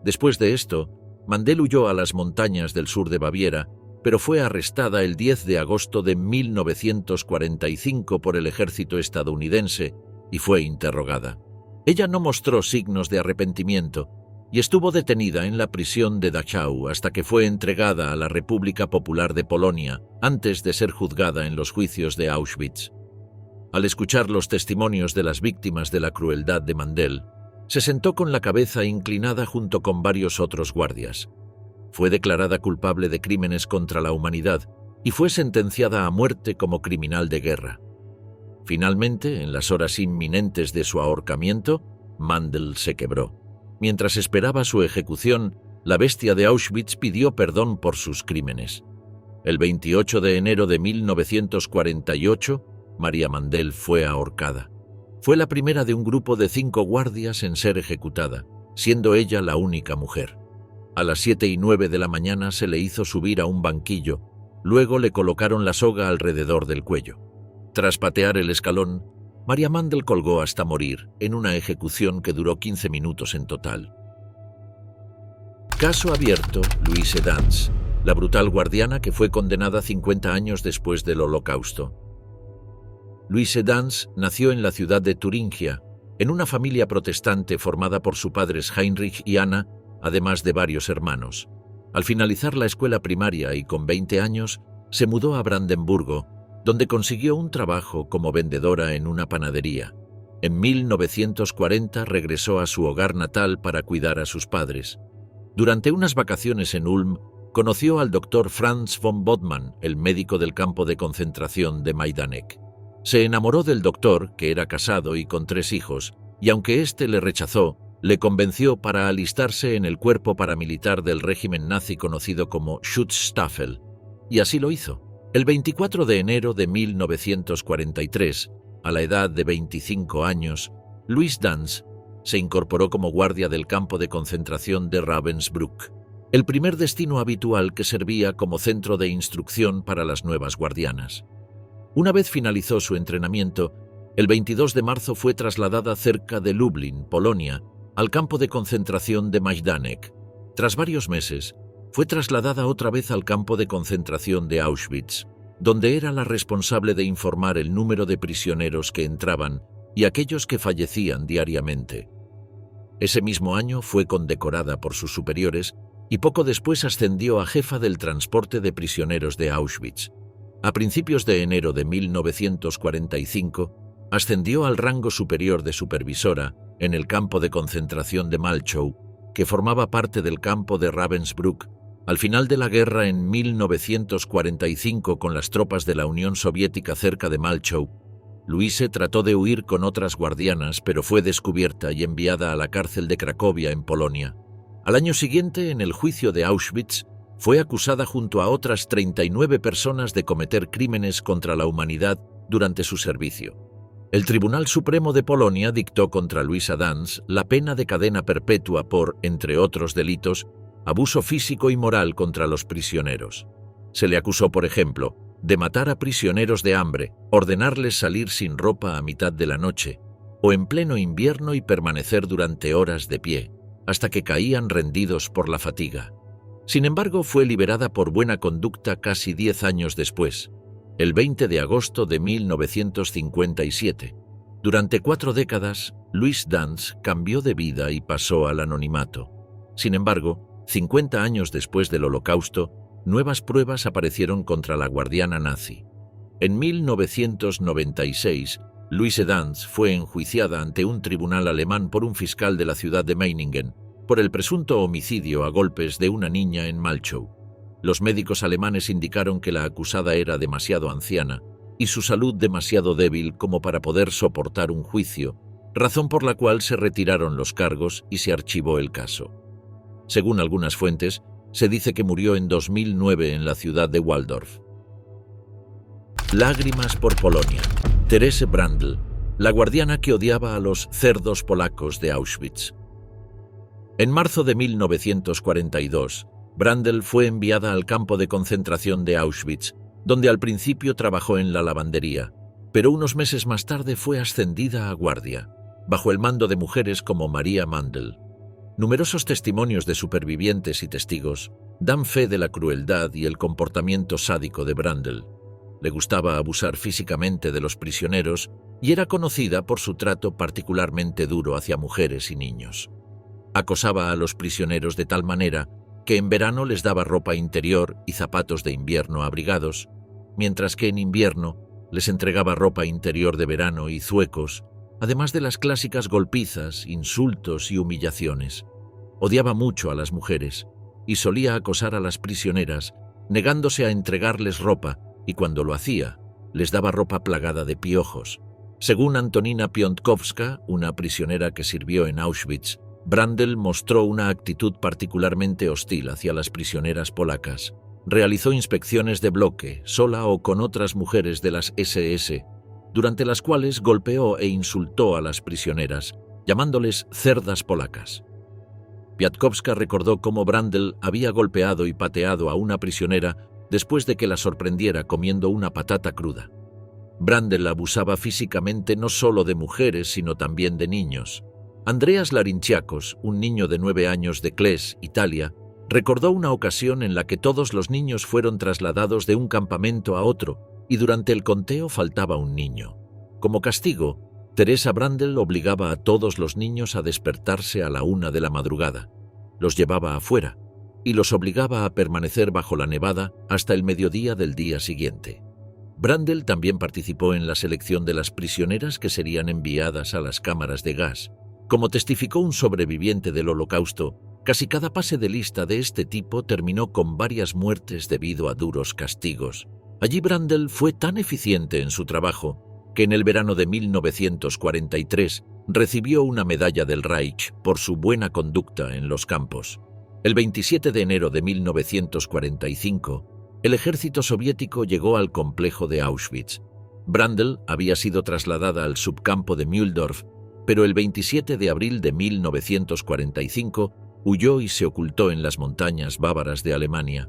Después de esto, Mandel huyó a las montañas del sur de Baviera, pero fue arrestada el 10 de agosto de 1945 por el ejército estadounidense y fue interrogada. Ella no mostró signos de arrepentimiento y estuvo detenida en la prisión de Dachau hasta que fue entregada a la República Popular de Polonia antes de ser juzgada en los juicios de Auschwitz. Al escuchar los testimonios de las víctimas de la crueldad de Mandel, se sentó con la cabeza inclinada junto con varios otros guardias. Fue declarada culpable de crímenes contra la humanidad y fue sentenciada a muerte como criminal de guerra. Finalmente, en las horas inminentes de su ahorcamiento, Mandel se quebró. Mientras esperaba su ejecución, la bestia de Auschwitz pidió perdón por sus crímenes. El 28 de enero de 1948, Maria Mandel fue ahorcada. Fue la primera de un grupo de 5 guardias en ser ejecutada, siendo ella la única mujer. A las 7:09 de la mañana se le hizo subir a un banquillo, luego le colocaron la soga alrededor del cuello. Tras patear el escalón, Maria Mandel colgó hasta morir en una ejecución que duró 15 minutos en total. Caso abierto: Louise Dance, la brutal guardiana que fue condenada 50 años después del Holocausto. Louise Dance nació en la ciudad de Turingia, en una familia protestante formada por sus padres Heinrich y Anna, además de varios hermanos. Al finalizar la escuela primaria y con 20 años, se mudó a Brandenburgo, donde consiguió un trabajo como vendedora en una panadería. En 1940 regresó a su hogar natal para cuidar a sus padres. Durante unas vacaciones en Ulm, conoció al doctor Franz von Bodman, el médico del campo de concentración de Majdanek. Se enamoró del doctor, que era casado y con 3 hijos, y aunque éste le rechazó, le convenció para alistarse en el cuerpo paramilitar del régimen nazi conocido como Schutzstaffel, y así lo hizo. El 24 de enero de 1943, a la edad de 25 años, Louise Dance se incorporó como guardia del campo de concentración de Ravensbrück, el primer destino habitual que servía como centro de instrucción para las nuevas guardianas. Una vez finalizó su entrenamiento, el 22 de marzo fue trasladada cerca de Lublin, Polonia, al campo de concentración de Majdanek. Tras varios meses, fue trasladada otra vez al campo de concentración de Auschwitz, donde era la responsable de informar el número de prisioneros que entraban y aquellos que fallecían diariamente. Ese mismo año fue condecorada por sus superiores y poco después ascendió a jefa del transporte de prisioneros de Auschwitz. A principios de enero de 1945, ascendió al rango superior de supervisora en el campo de concentración de Malchow, que formaba parte del campo de Ravensbrück. Al final de la guerra en 1945 con las tropas de la Unión Soviética cerca de Malchow, Louise trató de huir con otras guardianas, pero fue descubierta y enviada a la cárcel de Cracovia en Polonia. Al año siguiente, en el juicio de Auschwitz, fue acusada junto a otras 39 personas de cometer crímenes contra la humanidad durante su servicio. El Tribunal Supremo de Polonia dictó contra Luisa Dance la pena de cadena perpetua por, entre otros delitos, abuso físico y moral contra los prisioneros. Se le acusó, por ejemplo, de matar a prisioneros de hambre, ordenarles salir sin ropa a mitad de la noche, o en pleno invierno y permanecer durante horas de pie, hasta que caían rendidos por la fatiga. Sin embargo, fue liberada por buena conducta casi 10 años después, el 20 de agosto de 1957. Durante 4 décadas, Louise Dance cambió de vida y pasó al anonimato. Sin embargo, 50 años después del Holocausto, nuevas pruebas aparecieron contra la guardiana nazi. En 1996, Louise Dance fue enjuiciada ante un tribunal alemán por un fiscal de la ciudad de Meiningen por el presunto homicidio a golpes de una niña en Malchow. Los médicos alemanes indicaron que la acusada era demasiado anciana y su salud demasiado débil como para poder soportar un juicio, razón por la cual se retiraron los cargos y se archivó el caso. Según algunas fuentes, se dice que murió en 2009 en la ciudad de Waldorf. Lágrimas por Polonia. Therese Brandl, la guardiana que odiaba a los cerdos polacos de Auschwitz. En marzo de 1942, Brandl fue enviada al campo de concentración de Auschwitz, donde al principio trabajó en la lavandería, pero unos meses más tarde fue ascendida a guardia, bajo el mando de mujeres como Maria Mandl. Numerosos testimonios de supervivientes y testigos dan fe de la crueldad y el comportamiento sádico de Brandl. Le gustaba abusar físicamente de los prisioneros y era conocida por su trato particularmente duro hacia mujeres y niños. Acosaba a los prisioneros de tal manera que en verano les daba ropa interior y zapatos de invierno abrigados, mientras que en invierno les entregaba ropa interior de verano y zuecos, además de las clásicas golpizas, insultos y humillaciones. Odiaba mucho a las mujeres y solía acosar a las prisioneras, negándose a entregarles ropa, y cuando lo hacía, les daba ropa plagada de piojos. Según Antonina Piątkowska, una prisionera que sirvió en Auschwitz, Brandl mostró una actitud particularmente hostil hacia las prisioneras polacas. Realizó inspecciones de bloque, sola o con otras mujeres de las SS, durante las cuales golpeó e insultó a las prisioneras, llamándoles cerdas polacas. Piątkowska recordó cómo Brandl había golpeado y pateado a una prisionera después de que la sorprendiera comiendo una patata cruda. Brandl abusaba físicamente no solo de mujeres, sino también de niños. Andreas Larinchiakos, un niño de 9 años de Kles, Italia, recordó una ocasión en la que todos los niños fueron trasladados de un campamento a otro y durante el conteo faltaba un niño. Como castigo, Theresa Brandl obligaba a todos los niños a despertarse a la 1 de la madrugada. Los llevaba afuera y los obligaba a permanecer bajo la nevada hasta el mediodía del día siguiente. Brandl también participó en la selección de las prisioneras que serían enviadas a las cámaras de gas. Como testificó un sobreviviente del Holocausto, casi cada pase de lista de este tipo terminó con varias muertes debido a duros castigos. Allí Brandl fue tan eficiente en su trabajo que en el verano de 1943 recibió una medalla del Reich por su buena conducta en los campos. El 27 de enero de 1945, el ejército soviético llegó al complejo de Auschwitz. Brandl había sido trasladada al subcampo de Mühldorf, pero el 27 de abril de 1945 huyó y se ocultó en las montañas bávaras de Alemania.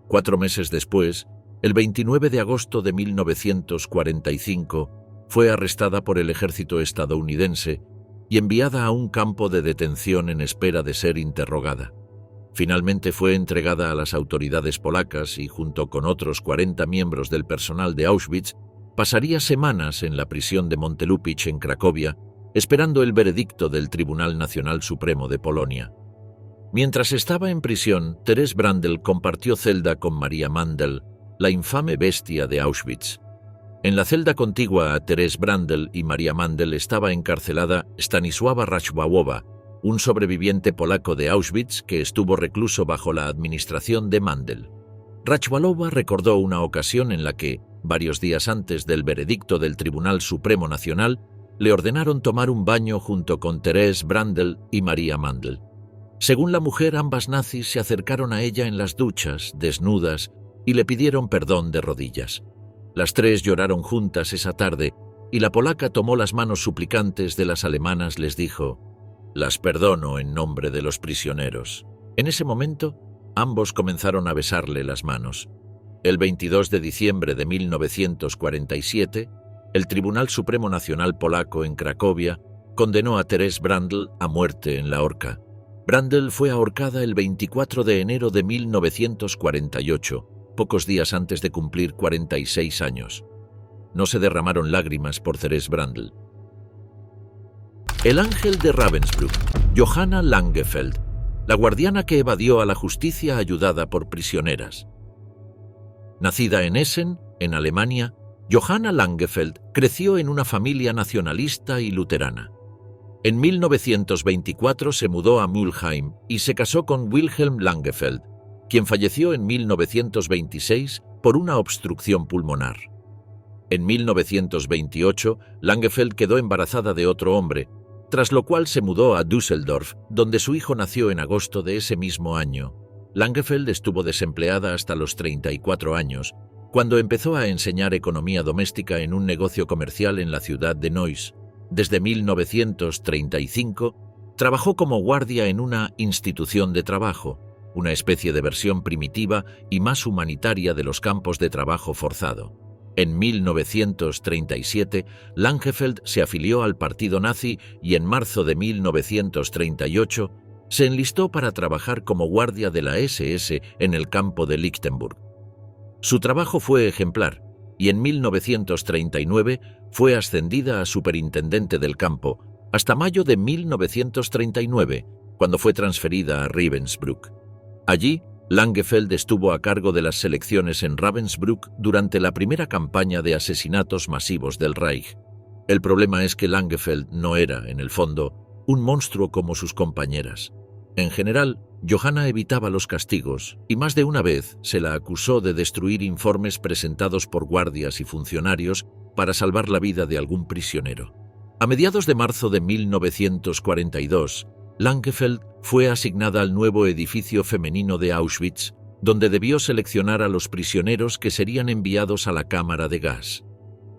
4 meses después, el 29 de agosto de 1945, fue arrestada por el ejército estadounidense y enviada a un campo de detención en espera de ser interrogada. Finalmente fue entregada a las autoridades polacas y, junto con otros 40 miembros del personal de Auschwitz, pasaría semanas en la prisión de Montelupich en Cracovia, esperando el veredicto del Tribunal Nacional Supremo de Polonia. Mientras estaba en prisión, Therese Brandl compartió celda con Maria Mandl, la infame bestia de Auschwitz. En la celda contigua a Therese Brandl y Maria Mandl estaba encarcelada Stanisława Rachwałowa, un sobreviviente polaco de Auschwitz que estuvo recluso bajo la administración de Mandl. Rachwałowa recordó una ocasión en la que, varios días antes del veredicto del Tribunal Supremo Nacional, le ordenaron tomar un baño junto con Therese Brandl y Maria Mandl. Según la mujer, ambas nazis se acercaron a ella en las duchas, desnudas, y le pidieron perdón de rodillas. Las tres lloraron juntas esa tarde, y la polaca tomó las manos suplicantes de las alemanas, les dijo: «Las perdono en nombre de los prisioneros». En ese momento, ambos comenzaron a besarle las manos. El 22 de diciembre de 1947, el Tribunal Supremo Nacional polaco en Cracovia condenó a Therese Brandl a muerte en la horca. Brandl fue ahorcada el 24 de enero de 1948, pocos días antes de cumplir 46 años. No se derramaron lágrimas por Therese Brandl. El ángel de Ravensbrück, Johanna Langefeld, la guardiana que evadió a la justicia ayudada por prisioneras. Nacida en Essen, en Alemania, Johanna Langefeld creció en una familia nacionalista y luterana. En 1924 se mudó a Mülheim y se casó con Wilhelm Langefeld, quien falleció en 1926 por una obstrucción pulmonar. En 1928, Langefeld quedó embarazada de otro hombre, tras lo cual se mudó a Düsseldorf, donde su hijo nació en agosto de ese mismo año. Langefeld estuvo desempleada hasta los 34 años, cuando empezó a enseñar economía doméstica en un negocio comercial en la ciudad de Neuss. Desde 1935, trabajó como guardia en una institución de trabajo, una especie de versión primitiva y más humanitaria de los campos de trabajo forzado. En 1937, Langefeld se afilió al partido nazi y en marzo de 1938 se enlistó para trabajar como guardia de la SS en el campo de Lichtenburg. Su trabajo fue ejemplar y en 1939 fue ascendida a superintendente del campo hasta mayo de 1939, cuando fue transferida a Ravensbrück. Allí, Langefeld estuvo a cargo de las selecciones en Ravensbrück durante la primera campaña de asesinatos masivos del Reich. El problema es que Langefeld no era, en el fondo, un monstruo como sus compañeras. En general, Johanna evitaba los castigos y más de una vez se la acusó de destruir informes presentados por guardias y funcionarios para salvar la vida de algún prisionero. A mediados de marzo de 1942, Langefeld fue asignada al nuevo edificio femenino de Auschwitz, donde debió seleccionar a los prisioneros que serían enviados a la cámara de gas.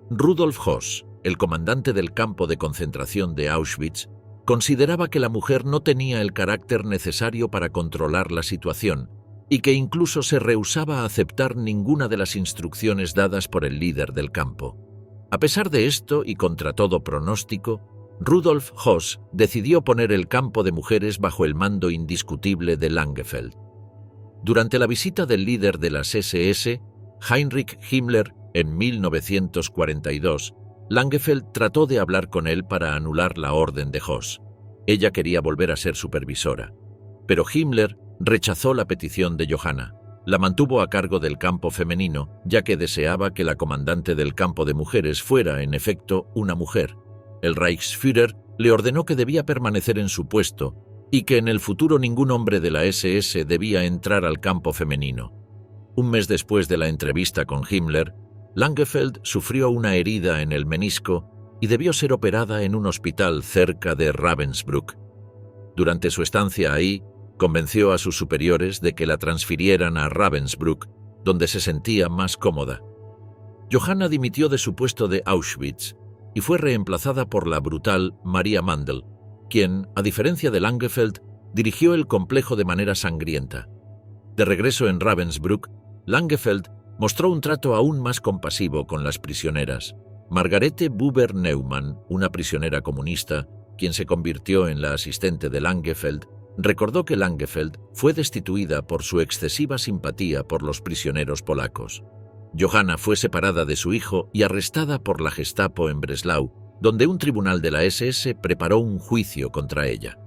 Rudolf Höss, el comandante del campo de concentración de Auschwitz, consideraba que la mujer no tenía el carácter necesario para controlar la situación y que incluso se rehusaba a aceptar ninguna de las instrucciones dadas por el líder del campo. A pesar de esto y contra todo pronóstico, Rudolf Höss decidió poner el campo de mujeres bajo el mando indiscutible de Langefeld. Durante la visita del líder de las SS, Heinrich Himmler, en 1942, Langefeld trató de hablar con él para anular la orden de Höss. Ella quería volver a ser supervisora, pero Himmler rechazó la petición de Johanna. La mantuvo a cargo del campo femenino, ya que deseaba que la comandante del campo de mujeres fuera, en efecto, una mujer. El Reichsführer le ordenó que debía permanecer en su puesto y que en el futuro ningún hombre de la SS debía entrar al campo femenino. Un mes después de la entrevista con Himmler, Langefeld sufrió una herida en el menisco y debió ser operada en un hospital cerca de Ravensbrück. Durante su estancia ahí, convenció a sus superiores de que la transfirieran a Ravensbrück, donde se sentía más cómoda. Johanna dimitió de su puesto de Auschwitz y fue reemplazada por la brutal Maria Mandl, quien, a diferencia de Langefeld, dirigió el complejo de manera sangrienta. De regreso en Ravensbrück, Langefeld mostró un trato aún más compasivo con las prisioneras. Margarete Buber-Neumann, una prisionera comunista, quien se convirtió en la asistente de Langefeld, recordó que Langefeld fue destituida por su excesiva simpatía por los prisioneros polacos. Johanna fue separada de su hijo y arrestada por la Gestapo en Breslau, donde un tribunal de la SS preparó un juicio contra ella.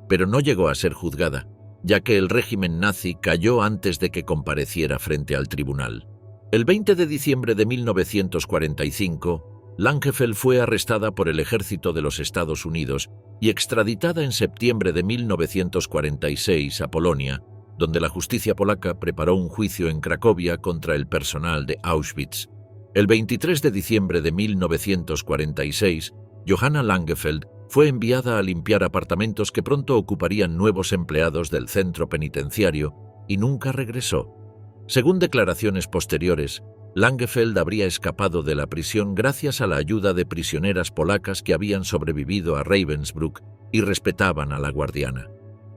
Pero no llegó a ser juzgada, ya que el régimen nazi cayó antes de que compareciera frente al tribunal. El 20 de diciembre de 1945, Langefeld fue arrestada por el ejército de los Estados Unidos y extraditada en septiembre de 1946 a Polonia, donde la justicia polaca preparó un juicio en Cracovia contra el personal de Auschwitz. El 23 de diciembre de 1946, Johanna Langefeld fue enviada a limpiar apartamentos que pronto ocuparían nuevos empleados del centro penitenciario y nunca regresó. Según declaraciones posteriores, Langefeld habría escapado de la prisión gracias a la ayuda de prisioneras polacas que habían sobrevivido a Ravensbrück y respetaban a la guardiana.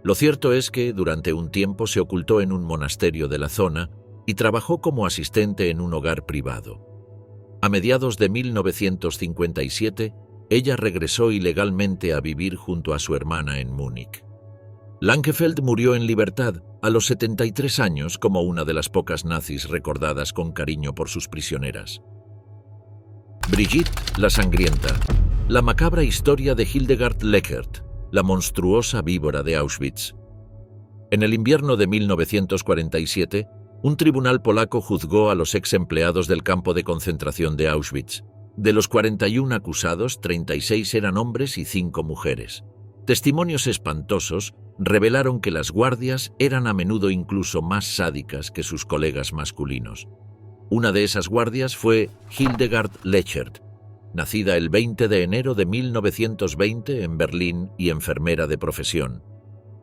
Lo cierto es que durante un tiempo se ocultó en un monasterio de la zona y trabajó como asistente en un hogar privado. A mediados de 1957, ella regresó ilegalmente a vivir junto a su hermana en Múnich. Langefeld murió en libertad a los 73 años como una de las pocas nazis recordadas con cariño por sus prisioneras. Brigitte la Sangrienta, la macabra historia de Hildegard Leckert, la monstruosa víbora de Auschwitz. En el invierno de 1947, un tribunal polaco juzgó a los ex empleados del campo de concentración de Auschwitz. De los 41 acusados, 36 eran hombres y 5 mujeres. Testimonios espantosos revelaron que las guardias eran a menudo incluso más sádicas que sus colegas masculinos. Una de esas guardias fue Hildegard Leckert, nacida el 20 de enero de 1920 en Berlín y enfermera de profesión.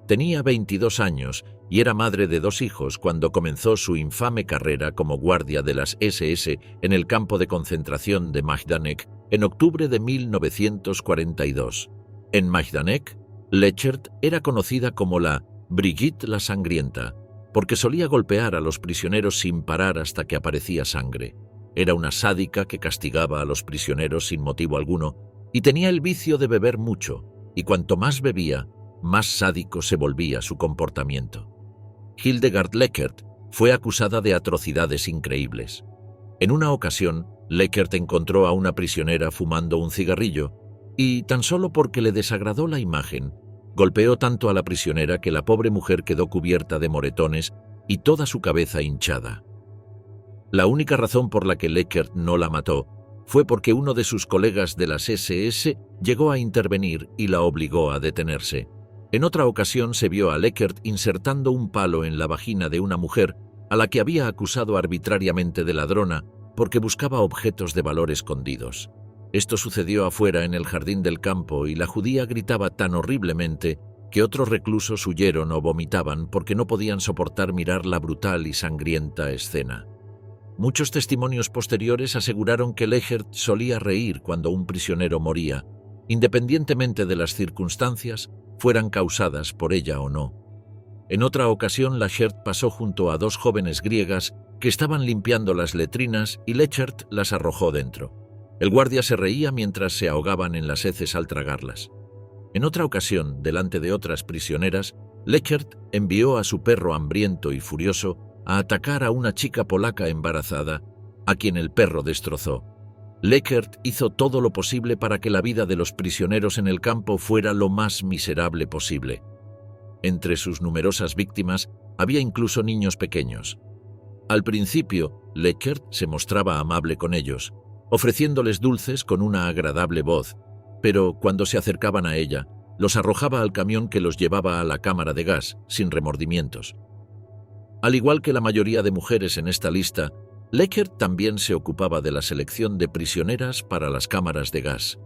Tenía 22 años y era madre de 2 hijos cuando comenzó su infame carrera como guardia de las SS en el campo de concentración de Majdanek en octubre de 1942. En Majdanek, Leckert era conocida como la Brigitte la Sangrienta, porque solía golpear a los prisioneros sin parar hasta que aparecía sangre. Era una sádica que castigaba a los prisioneros sin motivo alguno y tenía el vicio de beber mucho, y cuanto más bebía, más sádico se volvía su comportamiento. Hildegard Leckert fue acusada de atrocidades increíbles. En una ocasión, Leckert encontró a una prisionera fumando un cigarrillo y, tan solo porque le desagradó la imagen, golpeó tanto a la prisionera que la pobre mujer quedó cubierta de moretones y toda su cabeza hinchada. La única razón por la que Leckert no la mató fue porque uno de sus colegas de las SS llegó a intervenir y la obligó a detenerse. En otra ocasión se vio a Leckert insertando un palo en la vagina de una mujer a la que había acusado arbitrariamente de ladrona porque buscaba objetos de valor escondidos. Esto sucedió afuera en el jardín del campo y la judía gritaba tan horriblemente que otros reclusos huyeron o vomitaban porque no podían soportar mirar la brutal y sangrienta escena. Muchos testimonios posteriores aseguraron que Leckert solía reír cuando un prisionero moría, independientemente de las circunstancias, fueran causadas por ella o no. En otra ocasión, Leckert pasó junto a 2 jóvenes griegas que estaban limpiando las letrinas y Leckert las arrojó dentro. El guardia se reía mientras se ahogaban en las heces al tragarlas. En otra ocasión, delante de otras prisioneras, Leckert envió a su perro hambriento y furioso a atacar a una chica polaca embarazada, a quien el perro destrozó. Leckert hizo todo lo posible para que la vida de los prisioneros en el campo fuera lo más miserable posible. Entre sus numerosas víctimas había incluso niños pequeños. Al principio, Leckert se mostraba amable con ellos, ofreciéndoles dulces con una agradable voz, pero cuando se acercaban a ella, los arrojaba al camión que los llevaba a la cámara de gas, sin remordimientos. Al igual que la mayoría de mujeres en esta lista, Leckert también se ocupaba de la selección de prisioneras para las cámaras de gas.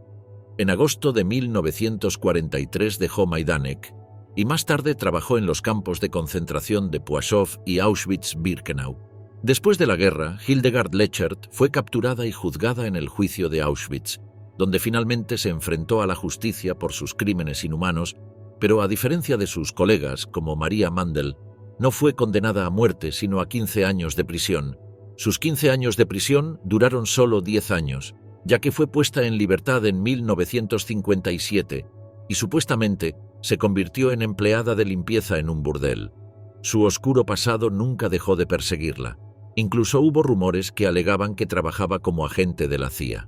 En agosto de 1943 dejó Majdanek y más tarde trabajó en los campos de concentración de Płaszów y Auschwitz-Birkenau. Después de la guerra, Hildegard Leckert fue capturada y juzgada en el juicio de Auschwitz, donde finalmente se enfrentó a la justicia por sus crímenes inhumanos, pero a diferencia de sus colegas como Maria Mandel, no fue condenada a muerte sino a 15 años de prisión. Sus 15 años de prisión duraron solo 10 años, ya que fue puesta en libertad en 1957 y supuestamente se convirtió en empleada de limpieza en un burdel. Su oscuro pasado nunca dejó de perseguirla. Incluso hubo rumores que alegaban que trabajaba como agente de la CIA.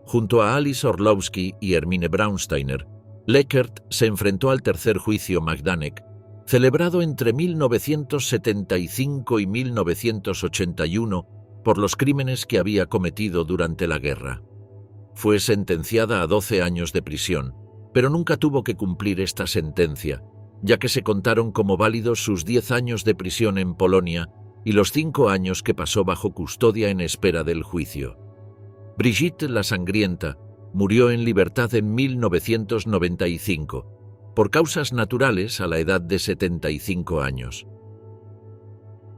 Junto a Alice Orlowski y Hermine Braunsteiner, Leckert se enfrentó al tercer juicio Majdanek, celebrado entre 1975 y 1981 por los crímenes que había cometido durante la guerra. Fue sentenciada a 12 años de prisión, pero nunca tuvo que cumplir esta sentencia, ya que se contaron como válidos sus 10 años de prisión en Polonia y los 5 años que pasó bajo custodia en espera del juicio. Brigitte la Sangrienta murió en libertad en 1995, por causas naturales a la edad de 75 años.